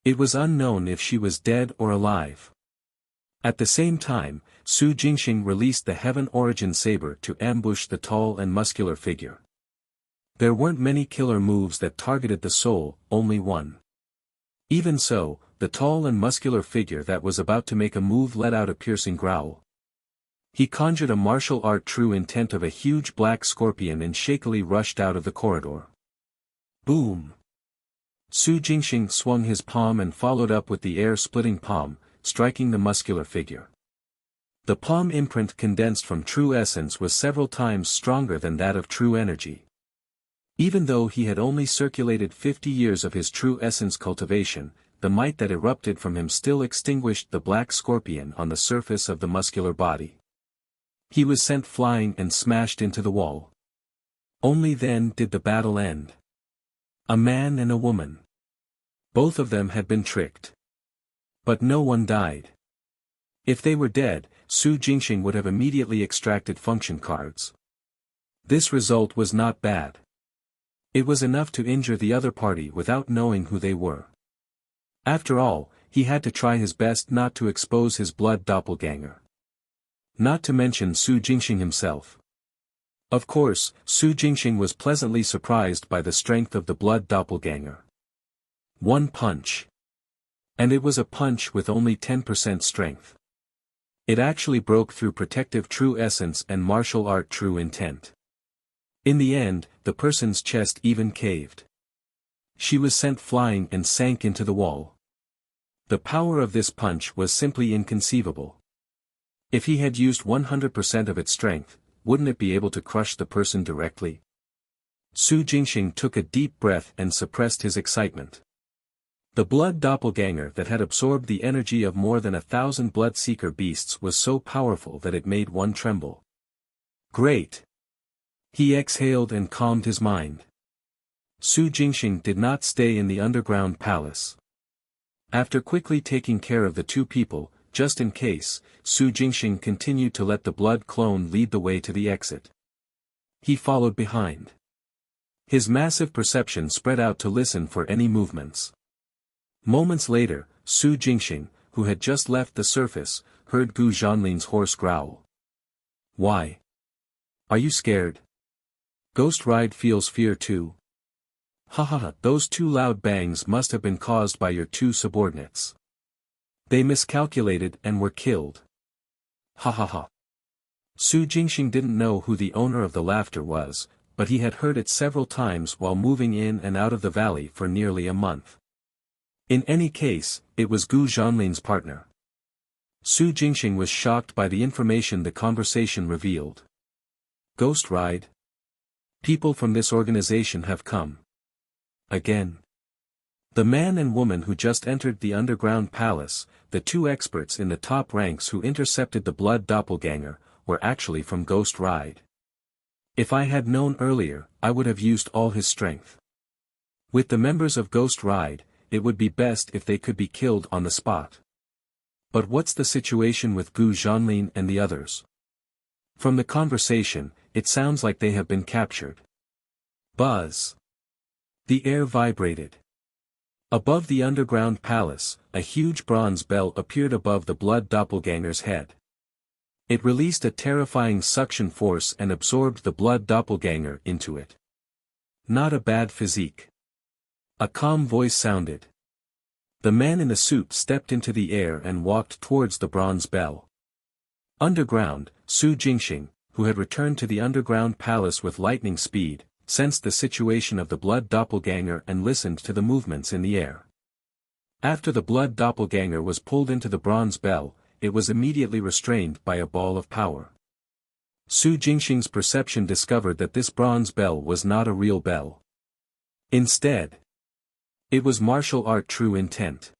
Speaker 1: It was unknown if she was dead or alive. At the same time, Su Jingxing released the Heaven Origin Saber to ambush the tall and muscular figure. There weren't many killer moves that targeted the soul, only one. Even so, the tall and muscular figure that was about to make a move let out a piercing growl. He conjured a martial art true intent of a huge black scorpion and shakily rushed out of the corridor. Boom! Su Jingxing swung his palm and followed up with the air-splitting palm, striking the muscular figure. The palm imprint condensed from true essence was several times stronger than that of true energy. Even though he had only circulated 50 years of his true essence cultivation, the might that erupted from him still extinguished the black scorpion on the surface of the muscular body. He was sent flying and smashed into the wall. Only then did the battle end. A man and a woman. Both of them had been tricked. But no one died. If they were dead, Su Jingxing would have immediately extracted function cards. This result was not bad. It was enough to injure the other party without knowing who they were. After all, he had to try his best not to expose his blood doppelganger. Not to mention Su Jingxing himself. Of course, Su Jingxing was pleasantly surprised by the strength of the blood doppelganger. 1 punch. And it was a punch with only 10% strength. It actually broke through protective true essence and martial art true intent. In the end, the person's chest even caved. She was sent flying and sank into the wall. The power of this punch was simply inconceivable. If he had used 100% of its strength, wouldn't it be able to crush the person directly? Su Jingxing took a deep breath and suppressed his excitement. The blood doppelganger that had absorbed the energy of more than 1,000 blood-seeker beasts was so powerful that it made one tremble. Great! He exhaled and calmed his mind. Su Jingxing did not stay in the underground palace. After quickly taking care of the 2 people, just in case, Su Jingxing continued to let the blood clone lead the way to the exit. He followed behind. His massive perception spread out to listen for any movements. Moments later, Su Jingxing, who had just left the surface, heard Gu Zhanlin's hoarse growl. Why? Are you scared? Ghost Ride feels fear too. Ha ha ha, those 2 loud bangs must have been caused by your 2 subordinates. They miscalculated and were killed. Ha ha ha. Su Jingxing didn't know who the owner of the laughter was, but he had heard it several times while moving in and out of the valley for nearly a month. In any case, it was Gu Zhanlin's partner. Su Jingxing was shocked by the information the conversation revealed. Ghost Ride? People from this organization have come. Again. The man and woman who just entered the underground palace, the two experts in the top ranks who intercepted the blood doppelganger, were actually from Ghost Ride. If I had known earlier, I would have used all his strength. With the members of Ghost Ride, it would be best if they could be killed on the spot. But what's the situation with Gu Zhanlin and the others? From the conversation, it sounds like they have been captured. Buzz. The air vibrated. Above the underground palace, a huge bronze bell appeared above the blood doppelganger's head. It released a terrifying suction force and absorbed the blood doppelganger into it. Not a bad physique. A calm voice sounded. The man in the suit stepped into the air and walked towards the bronze bell. Underground, Su Jingxing, who had returned to the underground palace with lightning speed, sensed the situation of the blood doppelganger and listened to the movements in the air. After the blood doppelganger was pulled into the bronze bell, it was immediately restrained by a ball of power. Su Jingxing's perception discovered that this bronze bell was not a real bell. Instead, it was martial art true intent.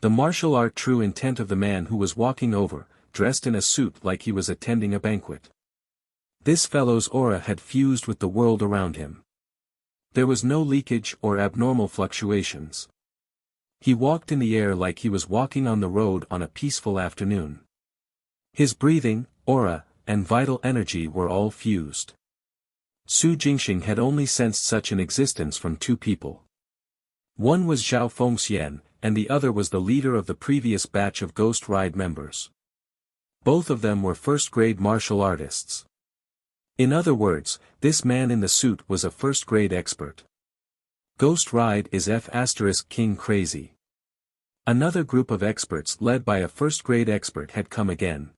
Speaker 1: The martial art true intent of the man who was walking over, dressed in a suit like he was attending a banquet. This fellow's aura had fused with the world around him. There was no leakage or abnormal fluctuations. He walked in the air like he was walking on the road on a peaceful afternoon. His breathing, aura, and vital energy were all fused. Su Jingxing had only sensed such an existence from two people. One was Zhao Fengxian, and the other was the leader of the previous batch of Ghost Ride members. Both of them were first-grade martial artists. In other words, this man in the suit was a first-grade expert. Ghost Ride is F*King crazy. Another group of experts led by a first-grade expert had come again.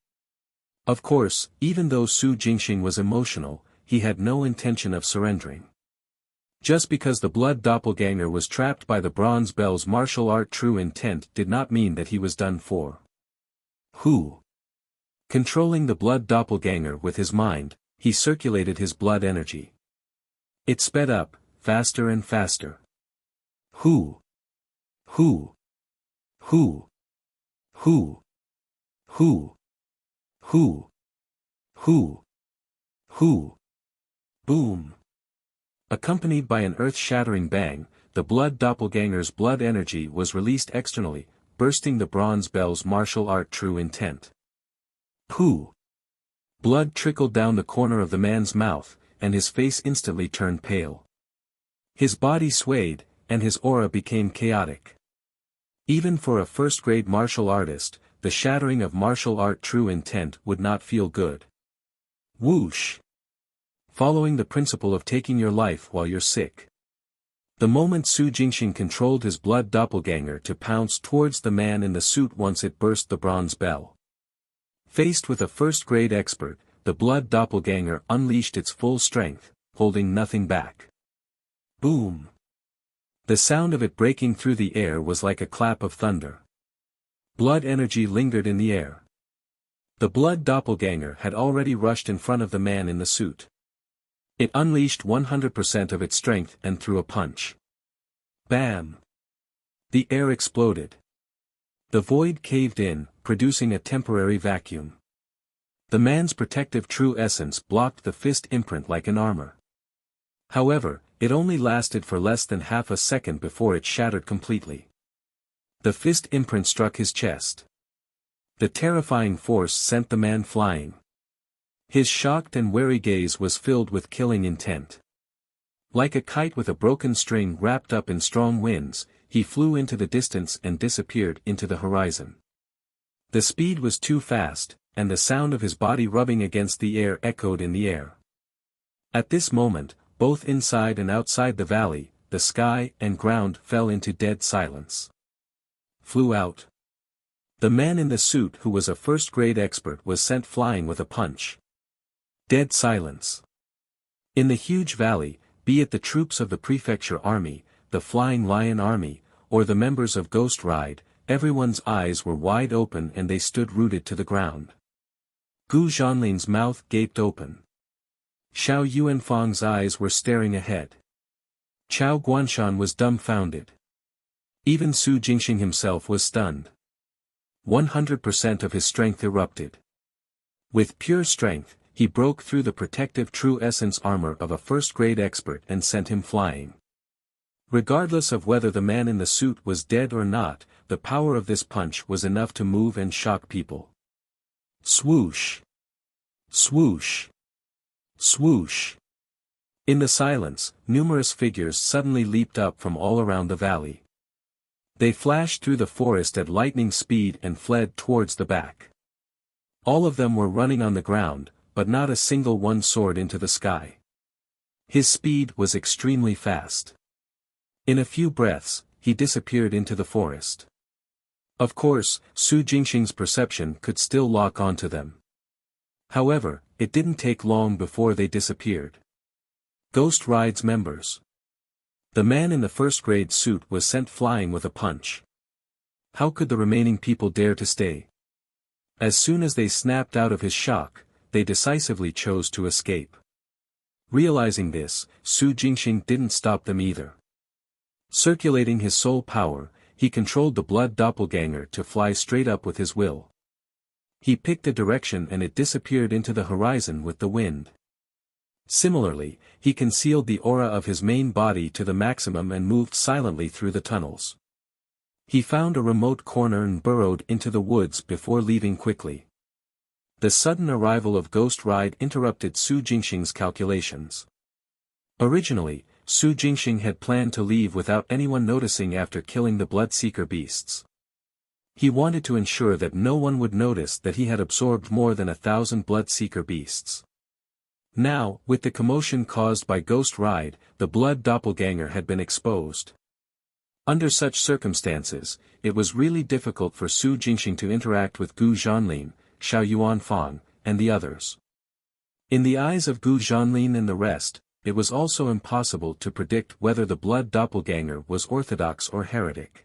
Speaker 1: Of course, even though Su Jingxing was emotional, he had no intention of surrendering. Just because the blood doppelganger was trapped by the bronze bell's martial art true intent did not mean that he was done for. Who? Controlling the blood doppelganger with his mind, he circulated his blood energy. It sped up, faster and faster. Who? Who? Who? Who? Who? Who? Who? Who? Boom. Accompanied by an earth-shattering bang, the blood doppelganger's blood energy was released externally, bursting the bronze bell's martial art true intent. Pooh! Blood trickled down the corner of the man's mouth, and his face instantly turned pale. His body swayed, and his aura became chaotic. Even for a first-grade martial artist, the shattering of martial art true intent would not feel good. Whoosh! Following the principle of taking your life while you're sick. The moment Su Jingxing controlled his blood doppelganger to pounce towards the man in the suit once it burst the bronze bell. Faced with a first-grade expert, the blood doppelganger unleashed its full strength, holding nothing back. Boom! The sound of it breaking through the air was like a clap of thunder. Blood energy lingered in the air. The blood doppelganger had already rushed in front of the man in the suit. It unleashed 100% of its strength and threw a punch. Bam! The air exploded. The void caved in, producing a temporary vacuum. The man's protective true essence blocked the fist imprint like an armor. However, it only lasted for less than half a second before it shattered completely. The fist imprint struck his chest. The terrifying force sent the man flying. His shocked and wary gaze was filled with killing intent. Like a kite with a broken string wrapped up in strong winds, he flew into the distance and disappeared into the horizon. The speed was too fast, and the sound of his body rubbing against the air echoed in the air. At this moment, both inside and outside the valley, the sky and ground fell into dead silence. Flew out. The man in the suit who was a first-grade expert was sent flying with a punch. Dead silence. In the huge valley, be it the troops of the prefecture army, the Flying Lion army, or the members of Ghost Ride, everyone's eyes were wide open and they stood rooted to the ground. Gu Zhanlin's mouth gaped open. Xiao Yuanfang's eyes were staring ahead. Chao Guanshan was dumbfounded. Even Su Jingxing himself was stunned. 100% of his strength erupted. With pure strength, he broke through the protective true essence armor of a first-grade expert and sent him flying. Regardless of whether the man in the suit was dead or not, the power of this punch was enough to move and shock people. Swoosh! Swoosh! Swoosh! In the silence, numerous figures suddenly leaped up from all around the valley. They flashed through the forest at lightning speed and fled towards the back. All of them were running on the ground, but not a single one soared into the sky. His speed was extremely fast. In a few breaths, he disappeared into the forest. Of course, Su Jingxing's perception could still lock onto them. However, it didn't take long before they disappeared. Ghost Ride's members. The man in the first-grade suit was sent flying with a punch. How could the remaining people dare to stay? As soon as they snapped out of his shock, they decisively chose to escape. Realizing this, Su Jingxing didn't stop them either. Circulating his soul power, he controlled the blood doppelganger to fly straight up with his will. He picked a direction and it disappeared into the horizon with the wind. Similarly, he concealed the aura of his main body to the maximum and moved silently through the tunnels. He found a remote corner and burrowed into the woods before leaving quickly. The sudden arrival of Ghost Ride interrupted Su Jingxing's calculations. Originally, Su Jingxing had planned to leave without anyone noticing after killing the Bloodseeker beasts. He wanted to ensure that no one would notice that he had absorbed more than 1,000 Bloodseeker beasts. Now, with the commotion caused by Ghost Ride, the blood doppelganger had been exposed. Under such circumstances, it was really difficult for Su Jingxing to interact with Gu Zhanlin, Xiao Yuanfang, and the others. In the eyes of Gu Zhanlin and the rest, it was also impossible to predict whether the blood doppelganger was orthodox or heretic.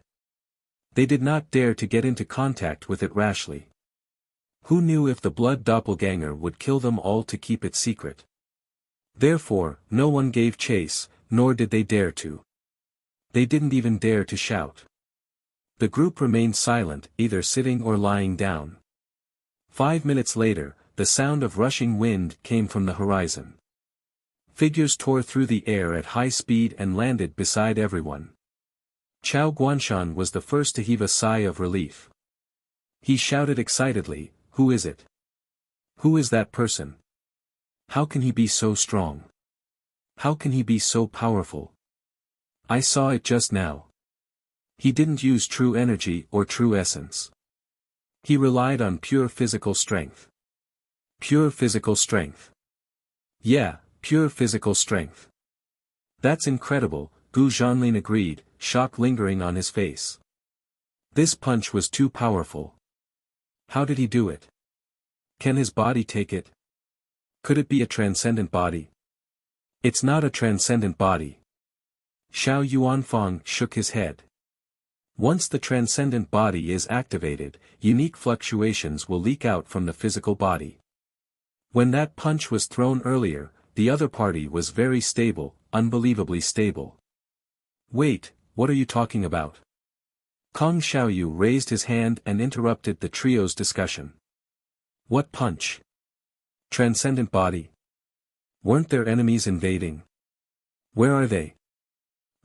Speaker 1: They did not dare to get into contact with it rashly. Who knew if the blood doppelganger would kill them all to keep it secret? Therefore, no one gave chase, nor did they dare to. They didn't even dare to shout. The group remained silent, either sitting or lying down. 5 minutes later, the sound of rushing wind came from the horizon. Figures tore through the air at high speed and landed beside everyone. Chao Guanshan was the first to heave a sigh of relief. He shouted excitedly, "Who is it? Who is that person? How can he be so strong? How can he be so powerful? I saw it just now. He didn't use true energy or true essence. He relied on pure physical strength. Pure physical strength. Yeah, pure physical strength. That's incredible," Gu Zhanlin agreed, shock lingering on his face. This punch was too powerful. How did he do it? Can his body take it? Could it be a transcendent body? It's not a transcendent body. Xiao Yuanfang shook his head. Once the transcendent body is activated, unique fluctuations will leak out from the physical body. When that punch was thrown earlier, the other party was very stable, unbelievably stable. Wait, what are you talking about? Kong Xiaoyu raised his hand and interrupted the trio's discussion. What punch? Transcendent body? Weren't there enemies invading? Where are they?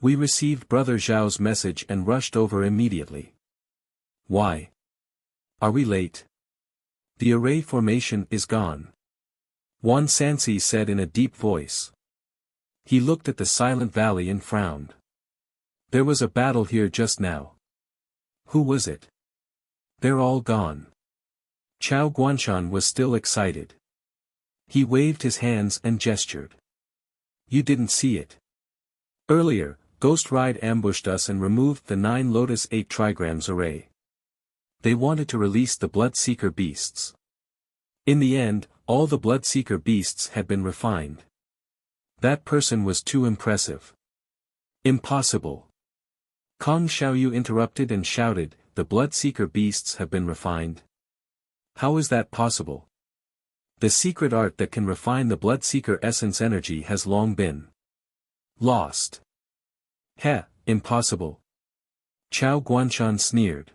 Speaker 1: We received Brother Zhao's message and rushed over immediately. Why? Are we late? The array formation is gone. Wan Sansi said in a deep voice. He looked at the silent valley and frowned. There was a battle here just now. Who was it? They're all gone. Chao Guanshan was still excited. He waved his hands and gestured. You didn't see it. Earlier, Ghost Ride ambushed us and removed the 9 Lotus 8 trigrams array. They wanted to release the Bloodseeker beasts. In the end, all the Bloodseeker beasts had been refined. That person was too impressive. Impossible. Kong Xiaoyu interrupted and shouted, the Bloodseeker beasts have been refined? How is that possible? The secret art that can refine the Bloodseeker essence energy has long been lost. Heh, impossible. Chao Guanshan sneered.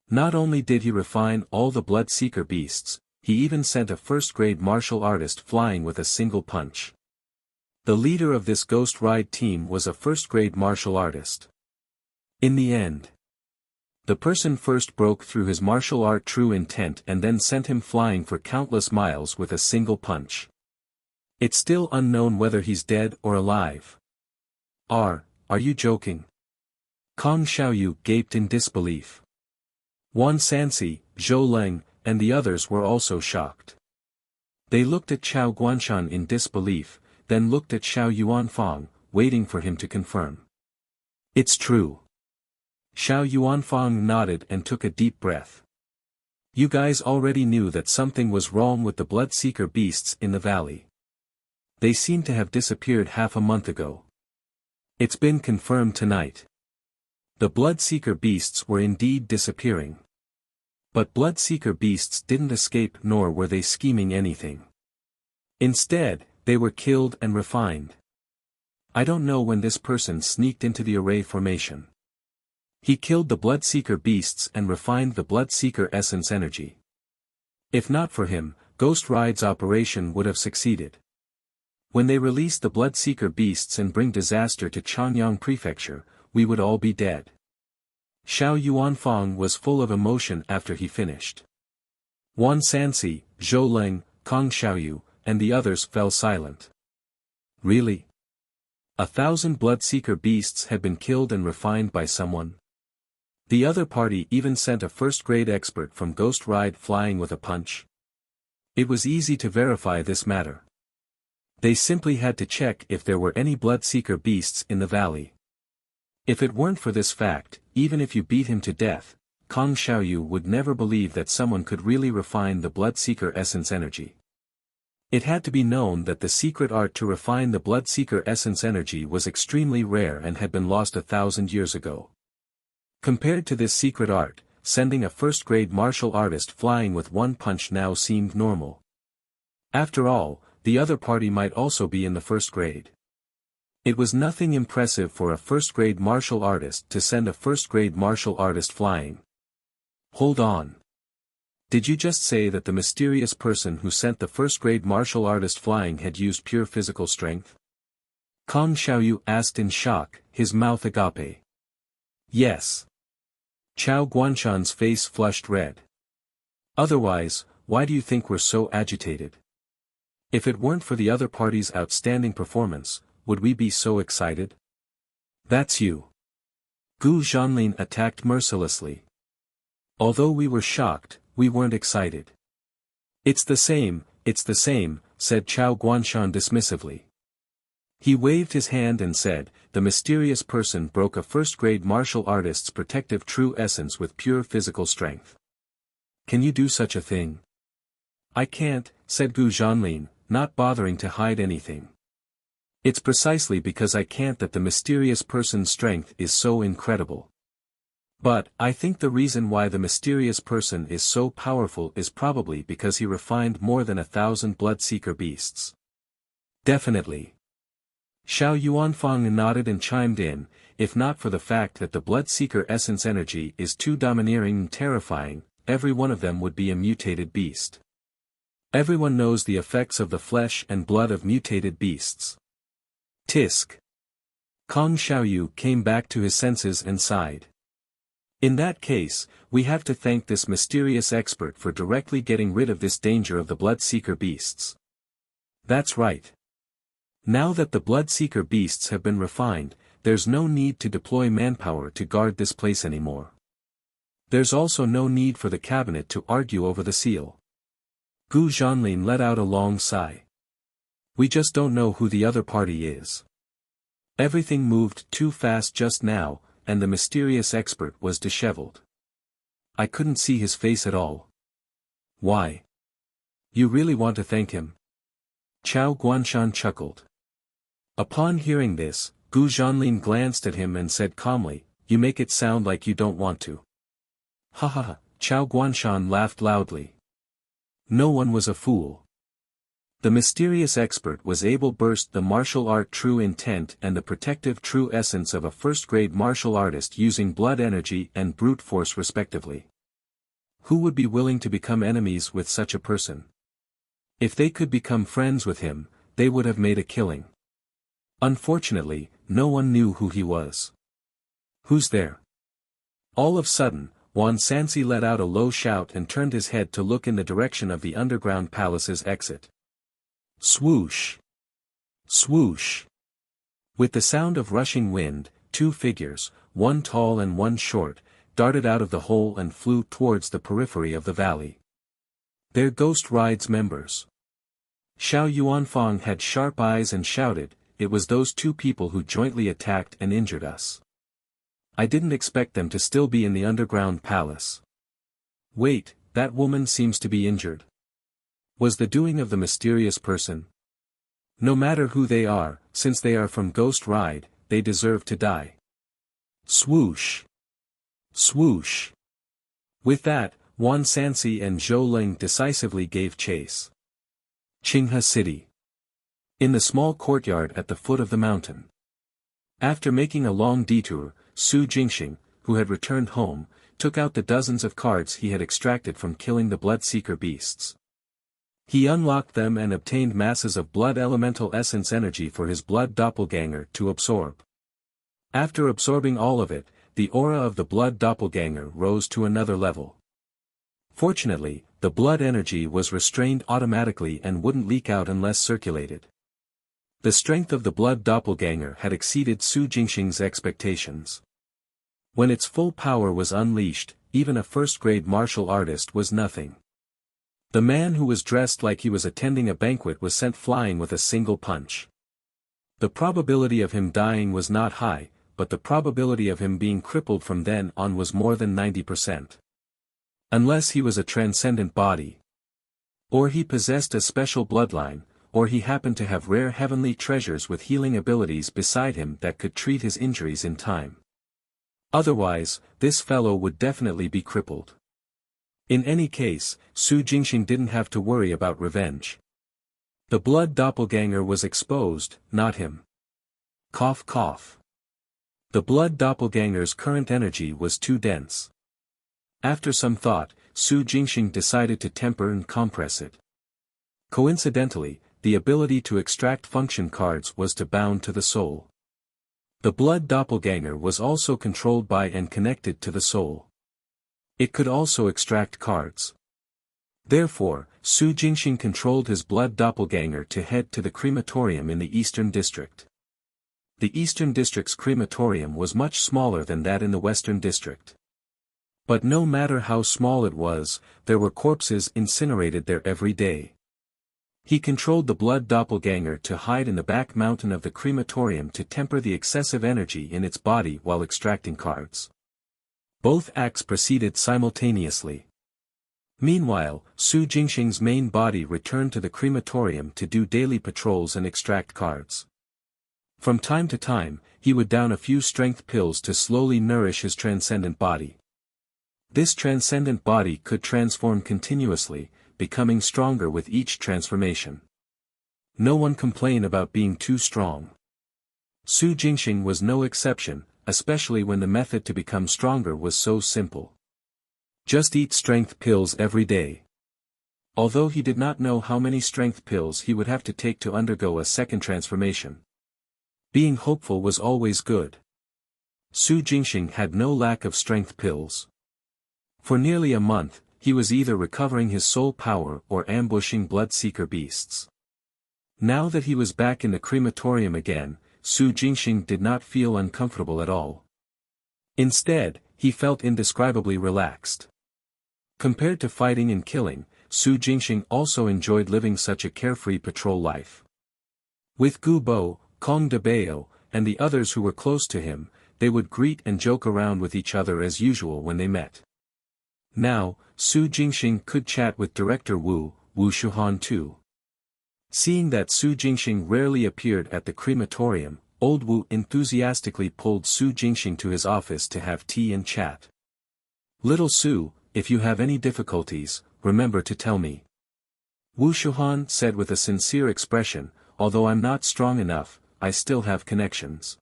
Speaker 1: Not only did he refine all the blood-seeker beasts, he even sent a first-grade martial artist flying with a single punch. The leader of this Ghost Ride team was a first-grade martial artist. In the end, the person first broke through his martial art true intent and then sent him flying for countless miles with a single punch. It's still unknown whether he's dead or alive. Are you joking? Kong Xiaoyu gaped in disbelief. Wan Sansi, Zhou Leng, and the others were also shocked. They looked at Chao Guanshan in disbelief, then looked at Xiao Yuanfang, waiting for him to confirm. It's true. Xiao Yuanfang nodded and took a deep breath. You guys already knew that something was wrong with the blood-seeker beasts in the valley. They seem to have disappeared half a month ago. It's been confirmed tonight. The blood-seeker beasts were indeed disappearing. But blood-seeker beasts didn't escape nor were they scheming anything. Instead, they were killed and refined. I don't know when this person sneaked into the array formation. He killed the blood-seeker beasts and refined the blood-seeker essence energy. If not for him, Ghost Ride's operation would have succeeded. When they release the blood-seeker beasts and bring disaster to Chanyang Prefecture, we would all be dead. Xiao Yuanfang was full of emotion after he finished. Wan Sansi, Zhou Leng, Kong Xiaoyu, and the others fell silent. Really? 1,000 blood-seeker beasts had been killed and refined by someone? The other party even sent a first-grade expert from Ghost Ride flying with a punch? It was easy to verify this matter. They simply had to check if there were any blood-seeker beasts in the valley. If it weren't for this fact, even if you beat him to death, Kong Xiaoyu would never believe that someone could really refine the blood-seeker essence energy. It had to be known that the secret art to refine the blood-seeker essence energy was extremely rare and had been lost 1,000 years ago. Compared to this secret art, sending a first-grade martial artist flying with one punch now seemed normal. After all, the other party might also be in the first grade. It was nothing impressive for a first-grade martial artist to send a first-grade martial artist flying. Hold on. Did you just say that the mysterious person who sent the first-grade martial artist flying had used pure physical strength? Kong Xiaoyu asked in shock, his mouth agape. Yes. Chao Guanshan's face flushed red. Otherwise, why do you think we're so agitated? If it weren't for the other party's outstanding performance, would we be so excited? That's you. Gu Zhanlin attacked mercilessly. Although we were shocked, we weren't excited. It's the same, said Chao Guanshan dismissively. He waved his hand and said, the mysterious person broke a first-grade martial artist's protective true essence with pure physical strength. Can you do such a thing? I can't, said Gu Zhanlin, not bothering to hide anything. It's precisely because I can't that the mysterious person's strength is so incredible. But, I think the reason why the mysterious person is so powerful is probably because he refined more than 1,000 blood-seeker beasts. Definitely. Xiao Yuanfang nodded and chimed in, if not for the fact that the blood-seeker essence energy is too domineering and terrifying, every one of them would be a mutated beast. Everyone knows the effects of the flesh and blood of mutated beasts. Tisk. Kong Xiaoyu came back to his senses and sighed. In that case, we have to thank this mysterious expert for directly getting rid of this danger of the blood-seeker beasts. That's right. Now that the blood-seeker beasts have been refined, there's no need to deploy manpower to guard this place anymore. There's also no need for the cabinet to argue over the seal. Gu Zhanlin let out a long sigh. We just don't know who the other party is. Everything moved too fast just now, and the mysterious expert was disheveled. I couldn't see his face at all. Why? You really want to thank him? Chao Guanshan chuckled. Upon hearing this, Gu Zhanlin glanced at him and said calmly, you make it sound like you don't want to. Ha ha ha, Chao Guanshan laughed loudly. No one was a fool. The mysterious expert was able to burst the martial art true intent and the protective true essence of a first-grade martial artist using blood energy and brute force respectively. Who would be willing to become enemies with such a person? If they could become friends with him, they would have made a killing. Unfortunately, no one knew who he was. Who's there? All of a sudden, Wan Sansi let out a low shout and turned his head to look in the direction of the underground palace's exit. Swoosh! Swoosh! With the sound of rushing wind, two figures, one tall and one short, darted out of the hole and flew towards the periphery of the valley. They're Ghost Ride's members. Xiao Yuanfang had sharp eyes and shouted, "It was those two people who jointly attacked and injured us. I didn't expect them to still be in the underground palace. Wait, that woman seems to be injured. Was the doing of the mysterious person? No matter who they are, since they are from Ghost Ride, they deserve to die." Swoosh! Swoosh! With that, Wan Sansi and Zhou Ling decisively gave chase. Qinghe City. In the small courtyard at the foot of the mountain. After making a long detour, Su Jingxing, who had returned home, took out the dozens of cards he had extracted from killing the Bloodseeker beasts. He unlocked them and obtained masses of blood elemental essence energy for his blood doppelganger to absorb. After absorbing all of it, the aura of the blood doppelganger rose to another level. Fortunately, the blood energy was restrained automatically and wouldn't leak out unless circulated. The strength of the blood doppelganger had exceeded Su Jingxing's expectations. When its full power was unleashed, even a first-grade martial artist was nothing. The man who was dressed like he was attending a banquet was sent flying with a single punch. The probability of him dying was not high, but the probability of him being crippled from then on was more than 90%. Unless he was a transcendent body. Or he possessed a special bloodline, or he happened to have rare heavenly treasures with healing abilities beside him that could treat his injuries in time. Otherwise, this fellow would definitely be crippled. In any case, Su Jingxing didn't have to worry about revenge. The blood doppelganger was exposed, not him. Cough cough. The blood doppelganger's current energy was too dense. After some thought, Su Jingxing decided to temper and compress it. Coincidentally, the ability to extract function cards was to bound to the soul. The blood doppelganger was also controlled by and connected to the soul. It could also extract cards. Therefore, Su Jingxing controlled his blood doppelganger to head to the crematorium in the Eastern District. The Eastern District's crematorium was much smaller than that in the Western District. But no matter how small it was, there were corpses incinerated there every day. He controlled the blood doppelganger to hide in the back mountain of the crematorium to temper the excessive energy in its body while extracting cards. Both acts proceeded simultaneously. Meanwhile, Su Jingxing's main body returned to the crematorium to do daily patrols and extract cards. From time to time, he would down a few strength pills to slowly nourish his transcendent body. This transcendent body could transform continuously, becoming stronger with each transformation. No one complained about being too strong. Su Jingxing was no exception, especially when the method to become stronger was so simple. Just eat strength pills every day. Although he did not know how many strength pills he would have to take to undergo a second transformation. Being hopeful was always good. Su Jingxing had no lack of strength pills. For nearly a month, he was either recovering his soul power or ambushing bloodseeker beasts. Now that he was back in the crematorium again, Su Jingxing did not feel uncomfortable at all. Instead, he felt indescribably relaxed. Compared to fighting and killing, Su Jingxing also enjoyed living such a carefree patrol life. With Gu Bo, Kong De Bao, and the others who were close to him, they would greet and joke around with each other as usual when they met. Now, Su Jingxing could chat with Director Wu Shuhan too. Seeing that Su Jingxing rarely appeared at the crematorium, old Wu enthusiastically pulled Su Jingxing to his office to have tea and chat. "Little Su, if you have any difficulties, remember to tell me. Wu Shuhan said with a sincere expression, although I'm not strong enough, I still have connections.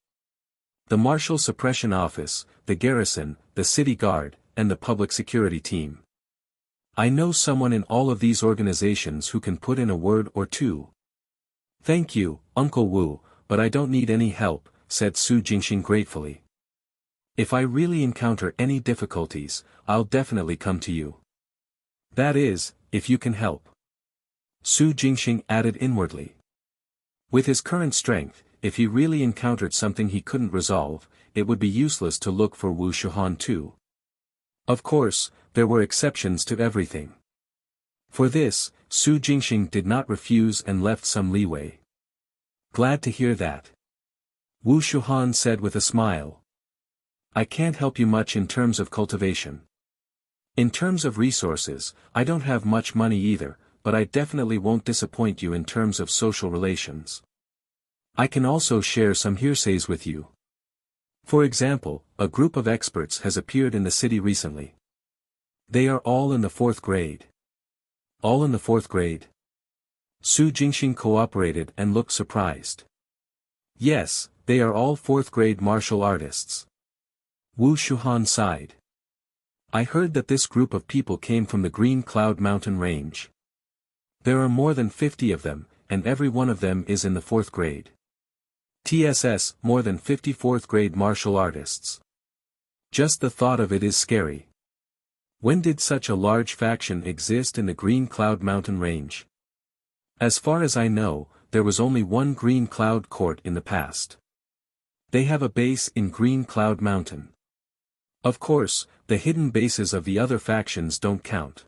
Speaker 1: The Martial Suppression Office, the Garrison, the City Guard, and the Public Security Team. I know someone in all of these organizations who can put in a word or two. Thank you, Uncle Wu, but I don't need any help, said Su Jingxing gratefully. If I really encounter any difficulties, I'll definitely come to you. That is, if you can help. Su Jingxing added inwardly. With his current strength, if he really encountered something he couldn't resolve, it would be useless to look for Wu Shuhan too. Of course, there were exceptions to everything. For this, Su Jingxing did not refuse and left some leeway. Glad to hear that. Wu Shuhan said with a smile. I can't help you much in terms of cultivation. In terms of resources, I don't have much money either, but I definitely won't disappoint you in terms of social relations. I can also share some hearsays with you. For example, a group of experts has appeared in the city recently. They are all in the 4th grade. All in the 4th grade? Su Jingxing cooperated and looked surprised. Yes, they are all 4th grade martial artists. Wu Shuhan sighed. I heard that this group of people came from the Green Cloud Mountain Range. There are more than 50 of them, and every one of them is in the 4th grade. TSS, more than 50 4th grade martial artists. Just the thought of it is scary. When did such a large faction exist in the Green Cloud Mountain Range? As far as I know, there was only one Green Cloud Court in the past. They have a base in Green Cloud Mountain. Of course, the hidden bases of the other factions don't count.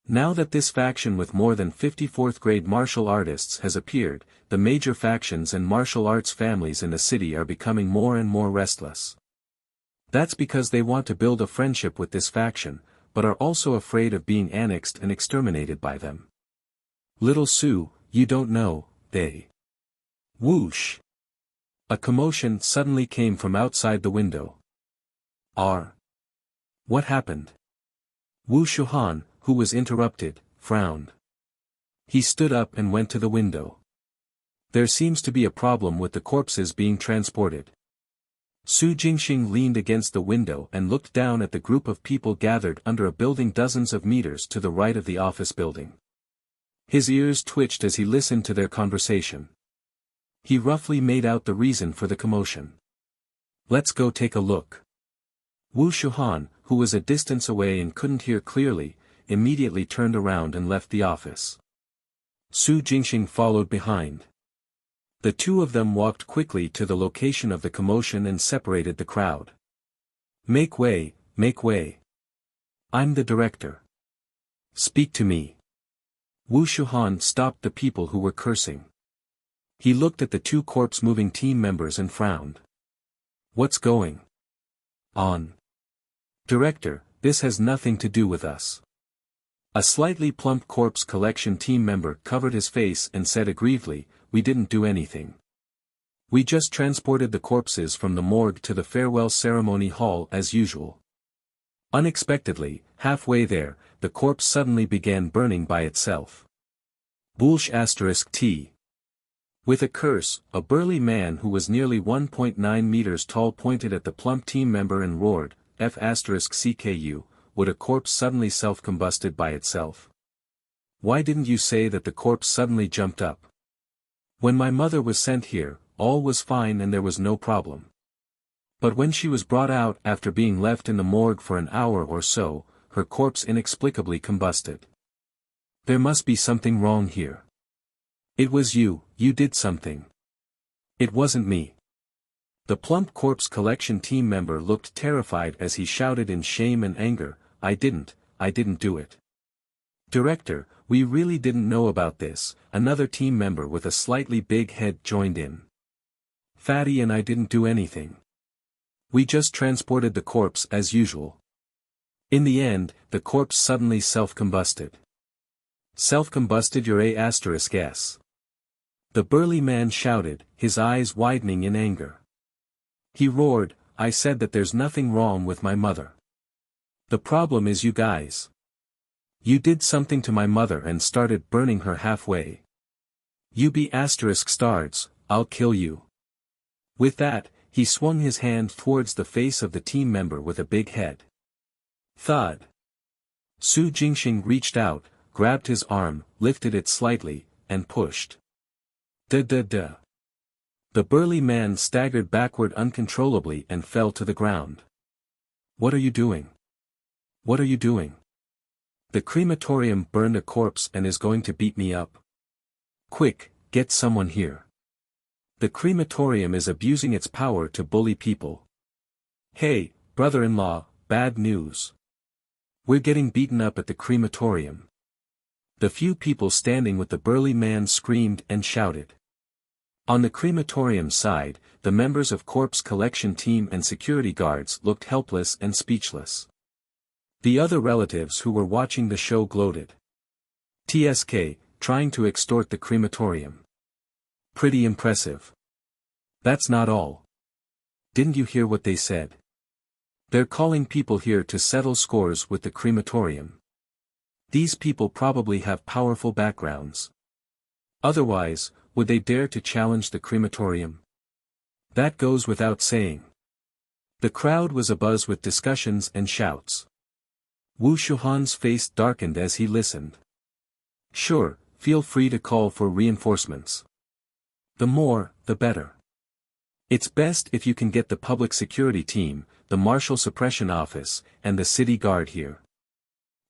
Speaker 1: Now that this faction with more than 50 4th grade martial artists has appeared, the major factions and martial arts families in the city are becoming more and more restless. That's because they want to build a friendship with this faction, but are also afraid of being annexed and exterminated by them. Little Su, you don't know, they. Whoosh! A commotion suddenly came from outside the window. What happened? Wu Shuhan, who was interrupted, frowned. He stood up and went to the window. There seems to be a problem with the corpses being transported. Su Jingxing leaned against the window and looked down at the group of people gathered under a building dozens of meters to the right of the office building. His ears twitched as he listened to their conversation. He roughly made out the reason for the commotion. Let's go take a look. Wu Shuhan, who was a distance away and couldn't hear clearly, immediately turned around and left the office. Su Jingxing followed behind. The two of them walked quickly to the location of the commotion and separated the crowd. Make way, make way. I'm the director. Speak to me. Wu Shuhan stopped the people who were cursing. He looked at the two corpse-moving team members and frowned. What's going on? Director, this has nothing to do with us. A slightly plump corpse collection team member covered his face and said aggrievedly, we didn't do anything. We just transported the corpses from the morgue to the farewell ceremony hall as usual. Unexpectedly, halfway there, the corpse suddenly began burning by itself. Bullsh *T. With a curse, a burly man who was nearly 1.9 meters tall pointed at the plump team member and roared, F***CKU, would a corpse suddenly self-combusted by itself? Why didn't you say that the corpse suddenly jumped up? When my mother was sent here, all was fine and there was no problem. But when she was brought out after being left in the morgue for an hour or so, her corpse inexplicably combusted. There must be something wrong here. It was you did something. It wasn't me. The plump corpse collection team member looked terrified as he shouted in shame and anger, I didn't do it. Director, we really didn't know about this, another team member with a slightly big head joined in. Fatty and I didn't do anything. We just transported the corpse as usual. In the end, the corpse suddenly self-combusted. Self-combusted your A**S. The burly man shouted, his eyes widening in anger. He roared, I said that there's nothing wrong with my mother. The problem is you guys. You did something to my mother and started burning her halfway. You be asterisk stars, I'll kill you. With that, he swung his hand towards the face of the team member with a big head. Thud. Su Jingxing reached out, grabbed his arm, lifted it slightly, and pushed. Duh. The burly man staggered backward uncontrollably and fell to the ground. What are you doing? What are you doing? The crematorium burned a corpse and is going to beat me up. Quick, get someone here. The crematorium is abusing its power to bully people. Hey, brother-in-law, bad news. We're getting beaten up at the crematorium. The few people standing with the burly man screamed and shouted. On the crematorium side, the members of corpse collection team and security guards looked helpless and speechless. The other relatives who were watching the show gloated. TSK, trying to extort the crematorium. Pretty impressive. That's not all. Didn't you hear what they said? They're calling people here to settle scores with the crematorium. These people probably have powerful backgrounds. Otherwise, would they dare to challenge the crematorium? That goes without saying. The crowd was abuzz with discussions and shouts. Wu Shuhan's face darkened as he listened. Sure, feel free to call for reinforcements. The more, the better. It's best if you can get the public security team, the martial suppression office, and the city guard here.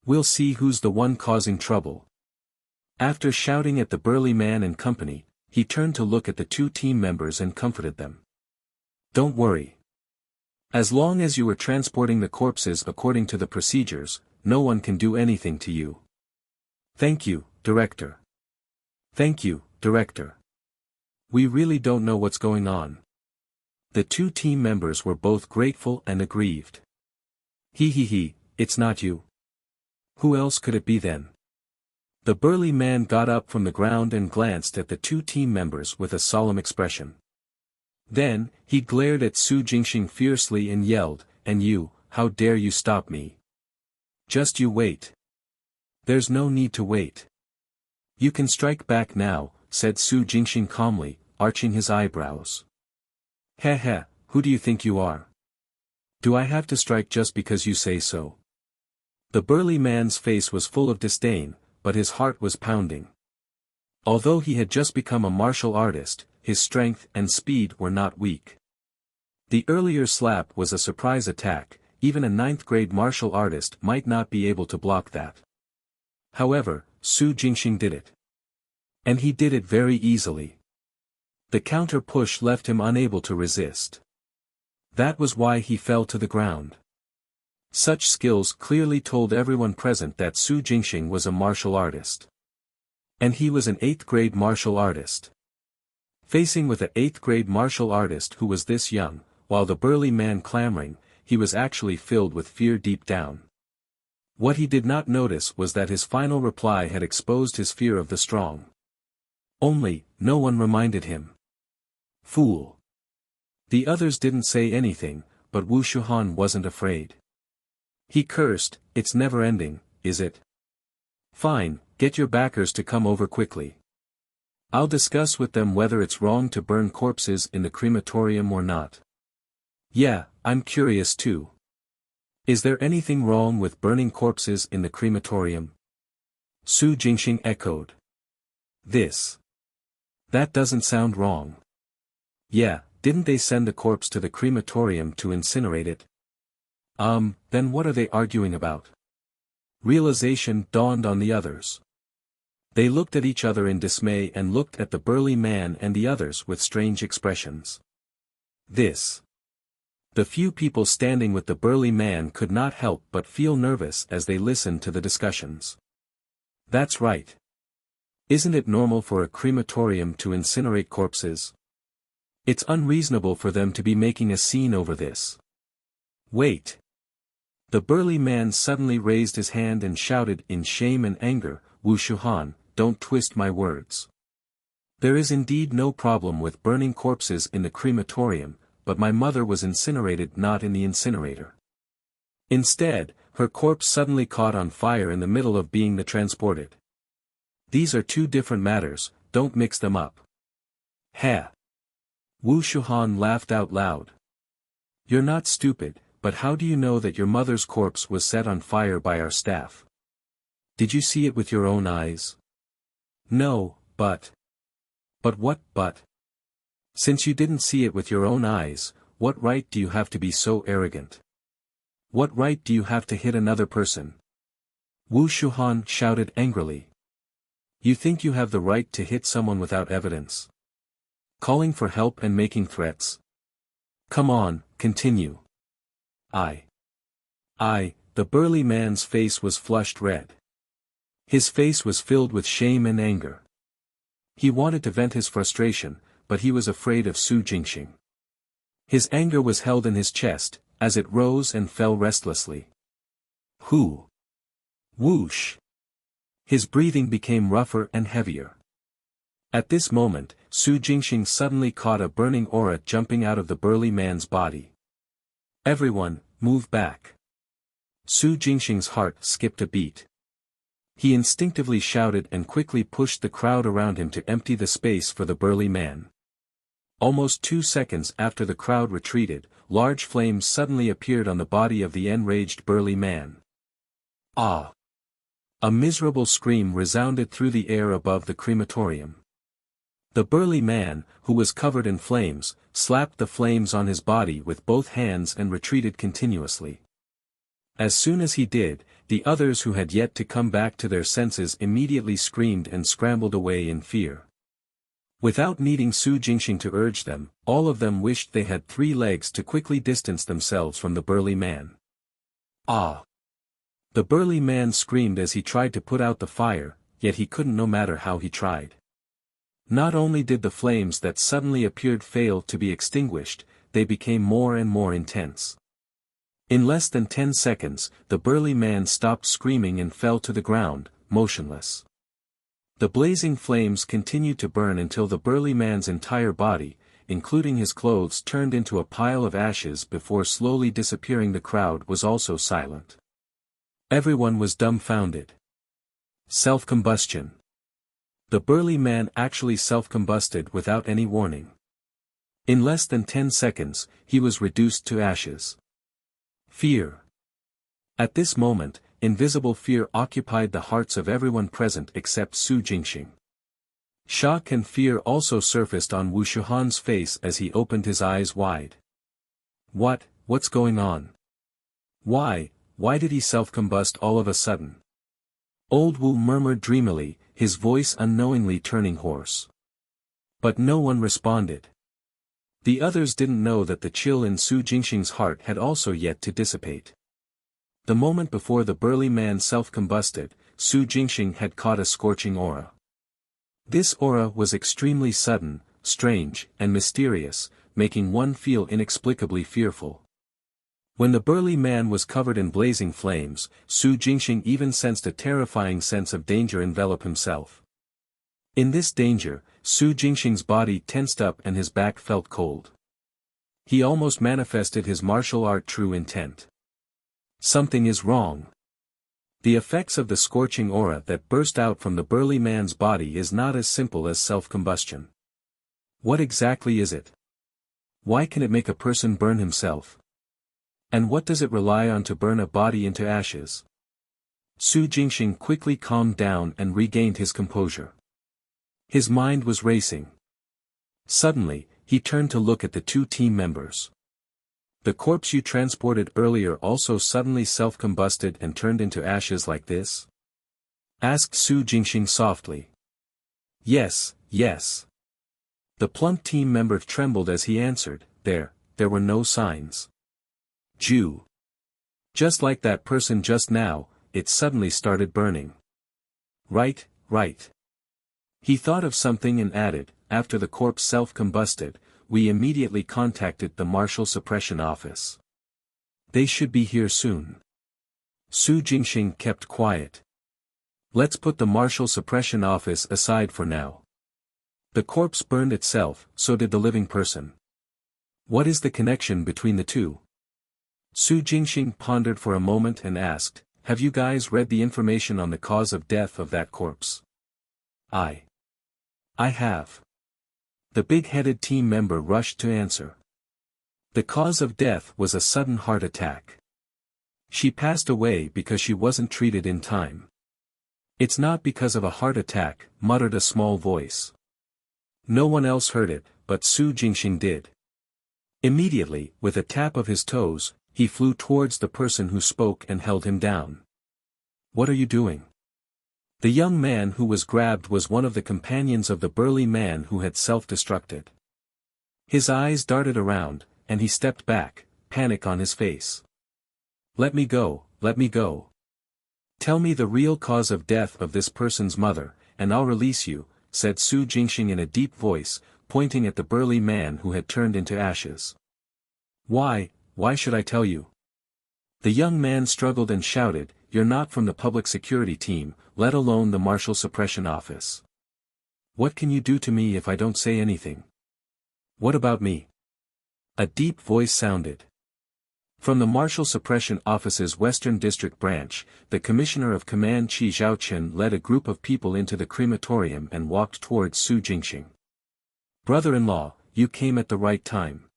Speaker 1: We'll see who's the one causing trouble. After shouting at the burly man and company, he turned to look at the two team members and comforted them. Don't worry. As long as you are transporting the corpses according to the procedures, no one can do anything to you. Thank you, Director. Thank you, Director. We really don't know what's going on. The two team members were both grateful and aggrieved. He, it's not you. Who else could it be then? The burly man got up from the ground and glanced at the two team members with a solemn expression. Then, he glared at Su Jingxing fiercely and yelled, "And you, how dare you stop me? Just you wait." "There's no need to wait. You can strike back now," said Su Jingxing calmly, arching his eyebrows. Heh, who do you think you are? Do I have to strike just because you say so?" The burly man's face was full of disdain, but his heart was pounding. Although he had just become a martial artist, his strength and speed were not weak. The earlier slap was a surprise attack, even a 9th-grade martial artist might not be able to block that. However, Su Jingxing did it. And he did it very easily. The counter push left him unable to resist. That was why he fell to the ground. Such skills clearly told everyone present that Su Jingxing was a martial artist. And he was an 8th-grade martial artist. Facing with an 8th-grade martial artist who was this young, while the burly man clamoring, he was actually filled with fear deep down. What he did not notice was that his final reply had exposed his fear of the strong. Only, no one reminded him. Fool. The others didn't say anything, but Wu Shuhan wasn't afraid. He cursed, "It's never ending, is it? Fine, get your backers to come over quickly. I'll discuss with them whether it's wrong to burn corpses in the crematorium or not. Yeah, I'm curious too. Is there anything wrong with burning corpses in the crematorium?" Su Jingxing echoed. That doesn't sound wrong. Yeah, didn't they send the corpse to the crematorium to incinerate it? Then what are they arguing about? Realization dawned on the others. They looked at each other in dismay and looked at the burly man and the others with strange expressions. The few people standing with the burly man could not help but feel nervous as they listened to the discussions. That's right. Isn't it normal for a crematorium to incinerate corpses? It's unreasonable for them to be making a scene over this. Wait. The burly man suddenly raised his hand and shouted in shame and anger, "Wu Shuhan, don't twist my words. There is indeed no problem with burning corpses in the crematorium, but my mother was incinerated not in the incinerator. Instead, Her corpse suddenly caught on fire in the middle of being transported. These are two different matters, don't mix them up. Ha! Wu Shuhan laughed out loud. You're not stupid, but how do you know that your mother's corpse was set on fire by our staff? Did you see it with your own eyes? No, but... But what, but? Since you didn't see it with your own eyes, what right do you have to be so arrogant? What right do you have to hit another person? Wu Shuhan shouted angrily. You think you have the right to hit someone without evidence? Calling for help and making threats? Come on, continue. The burly man's face was flushed red. His face was filled with shame and anger. He wanted to vent his frustration, but he was afraid of Su Jingxing. His anger was held in his chest, as it rose and fell restlessly. Whoo! Whoosh! His breathing became rougher and heavier. At this moment, Su Jingxing suddenly caught a burning aura jumping out of the burly man's body. Everyone, move back. Su Jingxing's heart skipped a beat. He instinctively shouted and quickly pushed the crowd around him to empty the space for the burly man. Almost 2 seconds after the crowd retreated, large flames suddenly appeared on the body of the enraged burly man. Ah! A miserable scream resounded through the air above the crematorium. The burly man, who was covered in flames, slapped the flames on his body with both hands and retreated continuously. As soon as he did, the others who had yet to come back to their senses immediately screamed and scrambled away in fear. Without needing Su Jingxing to urge them, all of them wished they had 3 legs to quickly distance themselves from the burly man. Ah! The burly man screamed as he tried to put out the fire, yet he couldn't no matter how he tried. Not only did the flames that suddenly appeared fail to be extinguished, they became more and more intense. In less than 10 seconds, the burly man stopped screaming and fell to the ground, motionless. The blazing flames continued to burn until the burly man's entire body, including his clothes, turned into a pile of ashes before slowly disappearing. The crowd was also silent. Everyone was dumbfounded. Self-combustion. The burly man actually self-combusted without any warning. In less than 10 seconds, he was reduced to ashes. Fear. At this moment, invisible fear occupied the hearts of everyone present except Su Jingxing. Shock and fear also surfaced on Wu Shuhan's face as he opened his eyes wide. What's going on? Why did he self-combust all of a sudden? Old Wu murmured dreamily, his voice unknowingly turning hoarse. But no one responded. The others didn't know that the chill in Su Jingxing's heart had also yet to dissipate. The moment before the burly man self-combusted, Su Jingxing had caught a scorching aura. This aura was extremely sudden, strange, and mysterious, making one feel inexplicably fearful. When the burly man was covered in blazing flames, Su Jingxing even sensed a terrifying sense of danger envelop himself. In this danger, Su Jingxing's body tensed up and his back felt cold. He almost manifested his martial art true intent. Something is wrong. The effects of the scorching aura that burst out from the burly man's body is not as simple as self-combustion. What exactly is it? Why can it make a person burn himself? And what does it rely on to burn a body into ashes? Su Jingxing quickly calmed down and regained his composure. His mind was racing. Suddenly, he turned to look at the 2 team members. The corpse you transported earlier also suddenly self-combusted and turned into ashes like this? Asked Su Jingxing softly. Yes. The plump team member trembled as he answered, there were no signs. Jew. Just like that person just now, it suddenly started burning. Right. He thought of something and added, after the corpse self-combusted, we immediately contacted the Martial Suppression Office. They should be here soon. Su Jingxing kept quiet. Let's put the Martial Suppression Office aside for now. The corpse burned itself, so did the living person. What is the connection between the two? Su Jingxing pondered for a moment and asked, "Have you guys read the information on the cause of death of that corpse?" I have. The big-headed team member rushed to answer. The cause of death was a sudden heart attack. She passed away because she wasn't treated in time. It's not because of a heart attack, muttered a small voice. No one else heard it, but Su Jingxing did. Immediately, with a tap of his toes, he flew towards the person who spoke and held him down. "What are you doing?" The young man who was grabbed was one of the companions of the burly man who had self-destructed. His eyes darted around, and he stepped back, panic on his face. "Let me go, let me go. Tell me the real cause of death of this person's mother, and I'll release you," said Su Jingxing in a deep voice, pointing at the burly man who had turned into ashes. Why should I tell you?" The young man struggled and shouted, "You're not from the public security team, let alone the Martial Suppression Office. What can you do to me if I don't say anything?" "What about me?" A deep voice sounded. From the Martial Suppression Office's Western District Branch, the Commissioner of Command Qi Zhaochen led a group of people into the crematorium and walked towards Su Jingxing. "Brother-in-law, you came at the right time.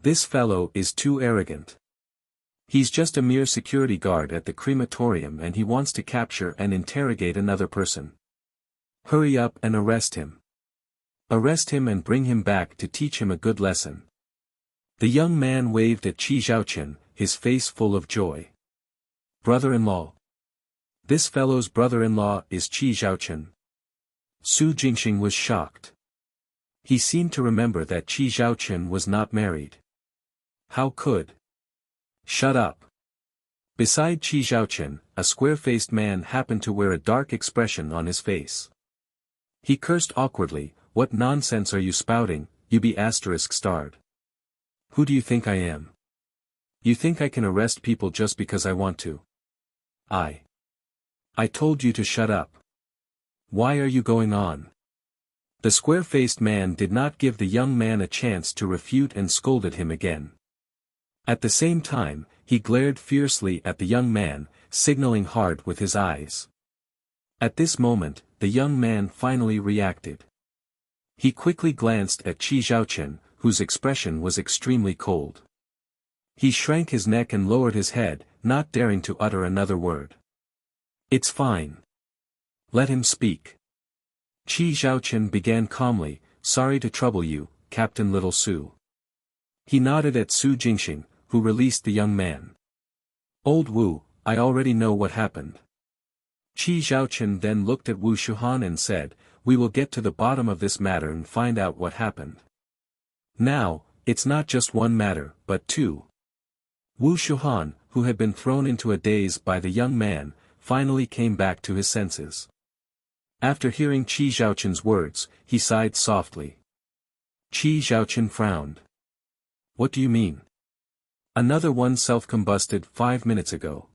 Speaker 1: This fellow is too arrogant. He's just a mere security guard at the crematorium and he wants to capture and interrogate another person. Hurry up and arrest him. Arrest him and bring him back to teach him a good lesson." The young man waved at Qi Zhaochen, his face full of joy. "Brother-in-law? This fellow's brother-in-law is Qi Zhaochen?" Su Jingxing was shocked. He seemed to remember that Qi Zhaochen was not married. How could? "Shut up." Beside Qi Zhaochen, a square-faced man happened to wear a dark expression on his face. He cursed awkwardly, "What nonsense are you spouting, you be *****? Who do you think I am? You think I can arrest people just because I want to? I told you to shut up. Why are you going on?" The square-faced man did not give the young man a chance to refute and scolded him again. At the same time, he glared fiercely at the young man, signaling hard with his eyes. At this moment, the young man finally reacted. He quickly glanced at Qi Zhaochen, whose expression was extremely cold. He shrank his neck and lowered his head, not daring to utter another word. "It's fine. Let him speak." Qi Zhaochen began calmly, "Sorry to trouble you, Captain Little Su." He nodded at Su Jingxing, who released the young man. "Old Wu, I already know what happened." Qi Zhaochen then looked at Wu Shuhan and said, "We will get to the bottom of this matter and find out what happened. Now, it's not just one matter, but two." Wu Shuhan, who had been thrown into a daze by the young man, finally came back to his senses. After hearing Qi Zhaochen's words, he sighed softly. Qi Zhaochen frowned. "What do you mean?" "Another one self-combusted 5 minutes ago."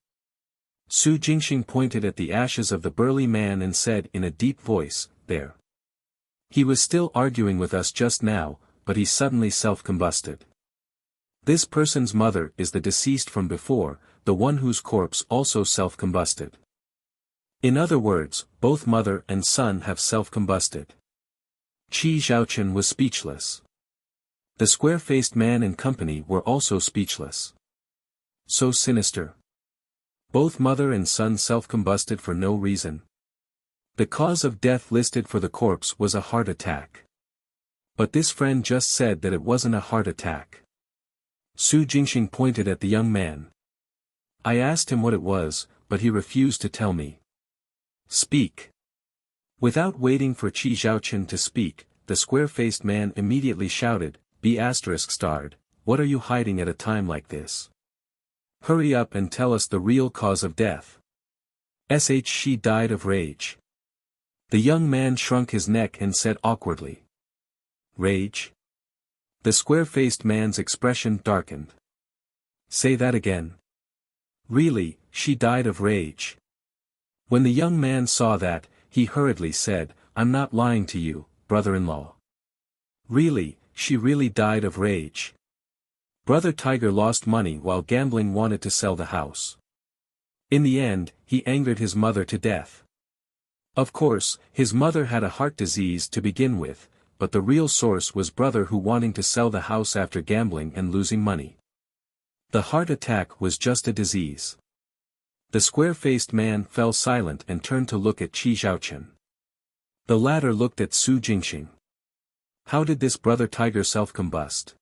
Speaker 1: Su Jingxing pointed at the ashes of the burly man and said in a deep voice, "There. He was still arguing with us just now, but he suddenly self-combusted. This person's mother is the deceased from before, the one whose corpse also self-combusted. In other words, both mother and son have self-combusted." Qi Zhaochen was speechless. The square-faced man and company were also speechless. So sinister. Both mother and son self-combusted for no reason. The cause of death listed for the corpse was a heart attack. But this friend just said that it wasn't a heart attack. Su Jingxing pointed at the young man. "I asked him what it was, but he refused to tell me." "Speak." Without waiting for Qi Zhaochen to speak, the square-faced man immediately shouted, "Be *****, what are you hiding at a time like this? Hurry up and tell us the real cause of death." She died of rage. The young man shrunk his neck and said awkwardly. "Rage?" The square-faced man's expression darkened. "Say that again." "Really, she died of rage." When the young man saw that, he hurriedly said, "I'm not lying to you, brother-in-law. Really, she really died of rage." Brother Tiger lost money while gambling, wanted to sell the house. In the end, he angered his mother to death. Of course, his mother had a heart disease to begin with, but the real source was brother who wanting to sell the house after gambling and losing money. The heart attack was just a disease. The square-faced man fell silent and turned to look at Qi Zhaochen. The latter looked at Su Jingxing. How did this brother Tiger self-combust?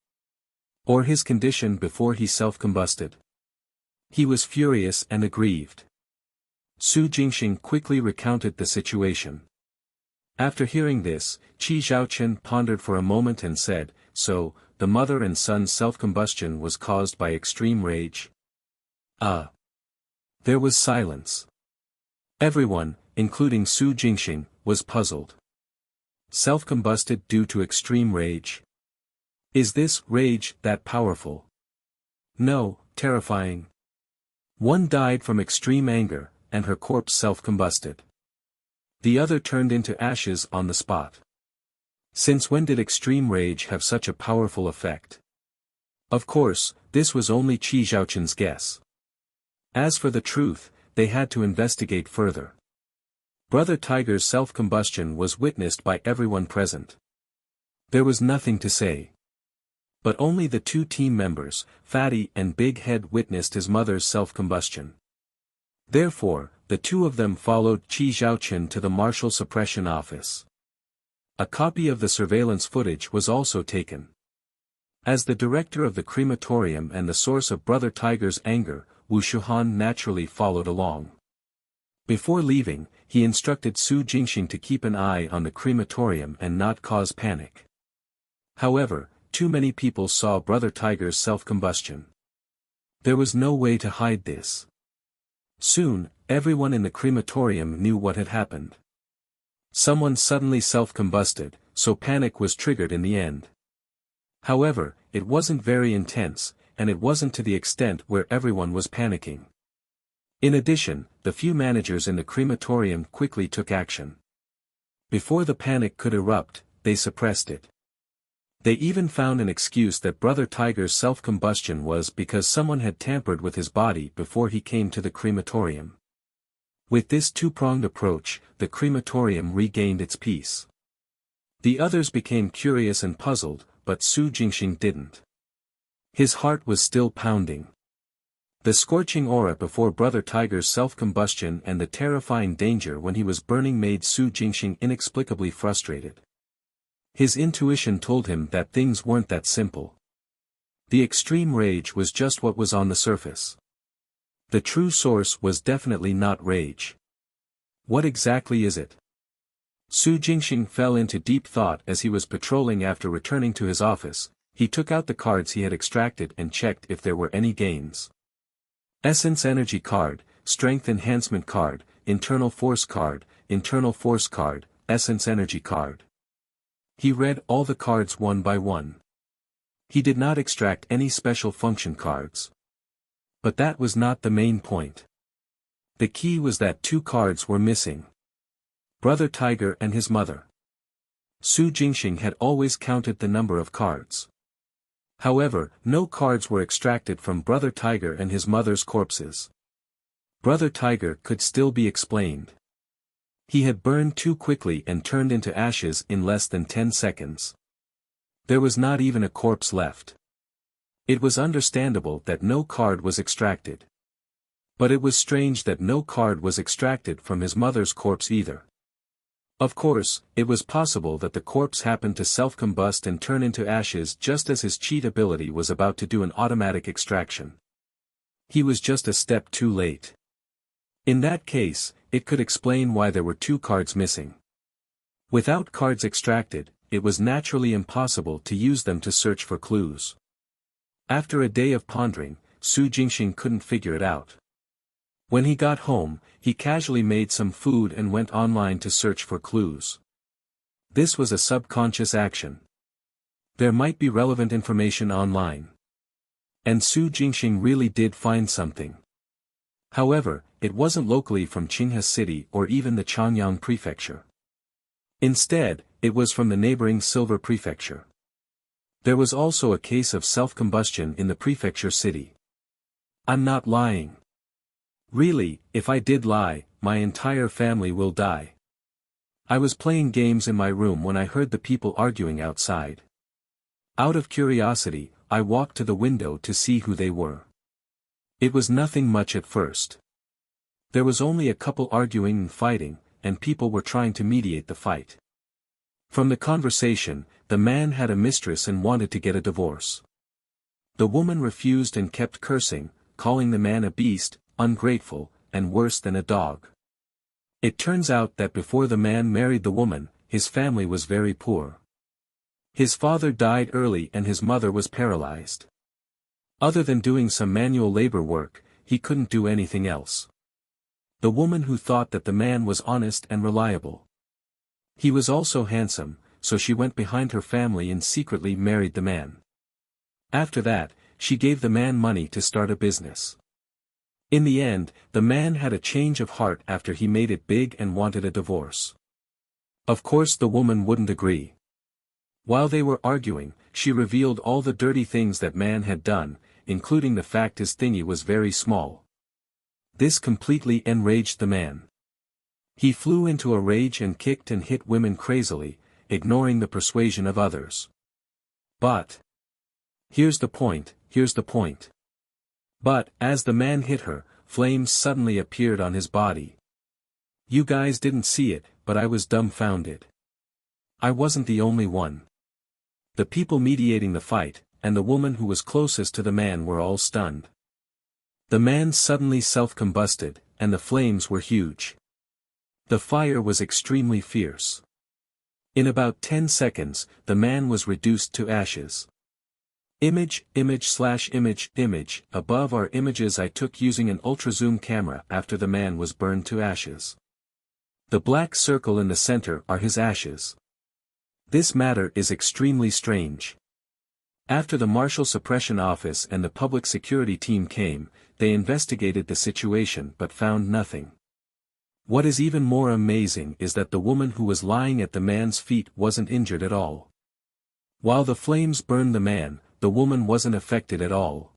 Speaker 1: Or his condition before he self-combusted? He was furious and aggrieved. Su Jingxing quickly recounted the situation. After hearing this, Qi Zhaochen pondered for a moment and said, "So, the mother and son's self-combustion was caused by extreme rage?" There was silence. Everyone, including Su Jingxing, was puzzled. Self-combusted due to extreme rage? Is this rage that powerful? No, terrifying. One died from extreme anger, and her corpse self-combusted. The other turned into ashes on the spot. Since when did extreme rage have such a powerful effect? Of course, this was only Qi Zhaochen's guess. As for the truth, they had to investigate further. Brother Tiger's self-combustion was witnessed by everyone present. There was nothing to say. But only the two team members, Fatty and Big Head, witnessed his mother's self-combustion. Therefore, the two of them followed Qi Zhaochen to the Martial Suppression Office. A copy of the surveillance footage was also taken. As the director of the crematorium and the source of Brother Tiger's anger, Wu Shuhan naturally followed along. Before leaving, he instructed Su Jingxing to keep an eye on the crematorium and not cause panic. However, too many people saw Brother Tiger's self-combustion. There was no way to hide this. Soon, everyone in the crematorium knew what had happened. Someone suddenly self-combusted, so panic was triggered in the end. However, it wasn't very intense, and it wasn't to the extent where everyone was panicking. In addition, the few managers in the crematorium quickly took action. Before the panic could erupt, they suppressed it. They even found an excuse that Brother Tiger's self-combustion was because someone had tampered with his body before he came to the crematorium. With this two-pronged approach, the crematorium regained its peace. The others became curious and puzzled, but Su Jingxing didn't. His heart was still pounding. The scorching aura before Brother Tiger's self-combustion and the terrifying danger when he was burning made Su Jingxing inexplicably frustrated. His intuition told him that things weren't that simple. The extreme rage was just what was on the surface. The true source was definitely not rage. What exactly is it? Su Jingxing fell into deep thought as he was patrolling. After returning to his office, he took out the cards he had extracted and checked if there were any gains. Essence Energy card, Strength Enhancement card, Internal Force card, Essence Energy card. He read all the cards one by one. He did not extract any special function cards. But that was not the main point. The key was that two cards were missing. Brother Tiger and his mother. Su Jingxing had always counted the number of cards. However, no cards were extracted from Brother Tiger and his mother's corpses. Brother Tiger could still be explained. He had burned too quickly and turned into ashes in less than 10 seconds. There was not even a corpse left. It was understandable that no card was extracted. But it was strange that no card was extracted from his mother's corpse either. Of course, it was possible that the corpse happened to self-combust and turn into ashes just as his cheat ability was about to do an automatic extraction. He was just a step too late. In that case, it could explain why there were two cards missing. Without cards extracted, it was naturally impossible to use them to search for clues. After a day of pondering, Su Jingxing couldn't figure it out. When he got home, he casually made some food and went online to search for clues. This was a subconscious action. There might be relevant information online. And Su Jingxing really did find something. However, it wasn't locally from Qinghe City or even the Changyang Prefecture. Instead, it was from the neighboring Silver Prefecture. There was also a case of self-combustion in the prefecture city. I'm not lying. Really, if I did lie, my entire family will die. I was playing games in my room when I heard the people arguing outside. Out of curiosity, I walked to the window to see who they were. It was nothing much at first. There was only a couple arguing and fighting, and people were trying to mediate the fight. From the conversation, the man had a mistress and wanted to get a divorce. The woman refused and kept cursing, calling the man a beast, ungrateful, and worse than a dog. It turns out that before the man married the woman, his family was very poor. His father died early and his mother was paralyzed. Other than doing some manual labor work, he couldn't do anything else. The woman who thought that the man was honest and reliable. He was also handsome, so she went behind her family and secretly married the man. After that, she gave the man money to start a business. In the end, the man had a change of heart after he made it big and wanted a divorce. Of course the woman wouldn't agree. While they were arguing, she revealed all the dirty things that man had done, including the fact his thingy was very small. This completely enraged the man. He flew into a rage and kicked and hit women crazily, ignoring the persuasion of others. But here's the point. But, as the man hit her, flames suddenly appeared on his body. You guys didn't see it, but I was dumbfounded. I wasn't the only one. The people mediating the fight, and the woman who was closest to the man were all stunned. The man suddenly self-combusted, and the flames were huge. The fire was extremely fierce. In about 10 seconds, the man was reduced to ashes. Image. Above are images I took using an ultra-zoom camera after the man was burned to ashes. The black circle in the center are his ashes. This matter is extremely strange. After the Martial Suppression Office and the Public Security Team came, they investigated the situation but found nothing. What is even more amazing is that the woman who was lying at the man's feet wasn't injured at all. While the flames burned the man, the woman wasn't affected at all.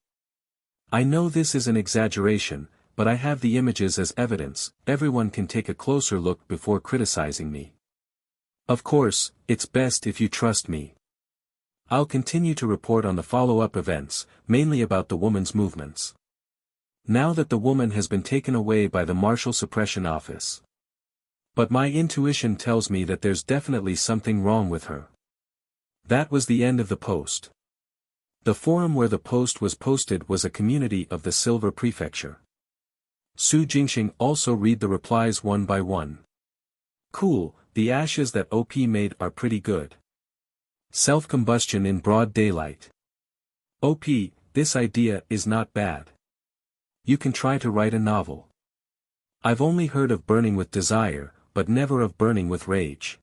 Speaker 1: I know this is an exaggeration, but I have the images as evidence. Everyone can take a closer look before criticizing me. Of course, it's best if you trust me. I'll continue to report on the follow-up events, mainly about the woman's movements. Now that the woman has been taken away by the Martial Suppression Office. But my intuition tells me that there's definitely something wrong with her. That was the end of the post. The forum where the post was posted was a community of the Silver Prefecture. Jingxing also read the replies one by one. Cool, the ashes that OP made are pretty good. Self-combustion in broad daylight. OP, this idea is not bad. You can try to write a novel. I've only heard of burning with desire, but never of burning with rage.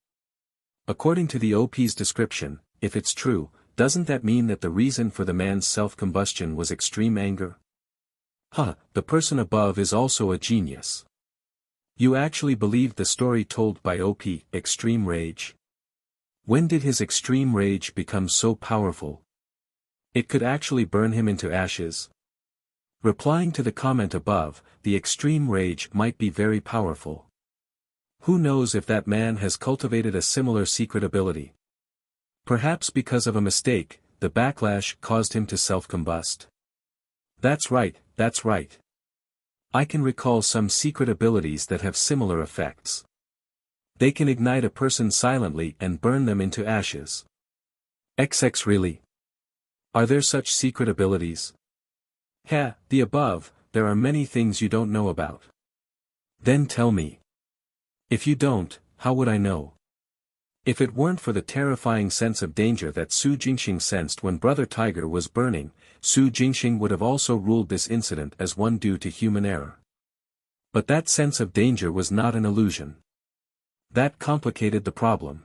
Speaker 1: According to the OP's description, if it's true, doesn't that mean that the reason for the man's self-combustion was extreme anger? The person above is also a genius. You actually believed the story told by OP, extreme rage? When did his extreme rage become so powerful? It could actually burn him into ashes. Replying to the comment above, the extreme rage might be very powerful. Who knows if that man has cultivated a similar secret ability? Perhaps because of a mistake, the backlash caused him to self-combust. That's right. I can recall some secret abilities that have similar effects. They can ignite a person silently and burn them into ashes. XX really? Are there such secret abilities? The above, there are many things you don't know about. Then tell me. If you don't, how would I know? If it weren't for the terrifying sense of danger that Jingxing sensed when Brother Tiger was burning, Jingxing would have also ruled this incident as one due to human error. But that sense of danger was not an illusion. That complicated the problem.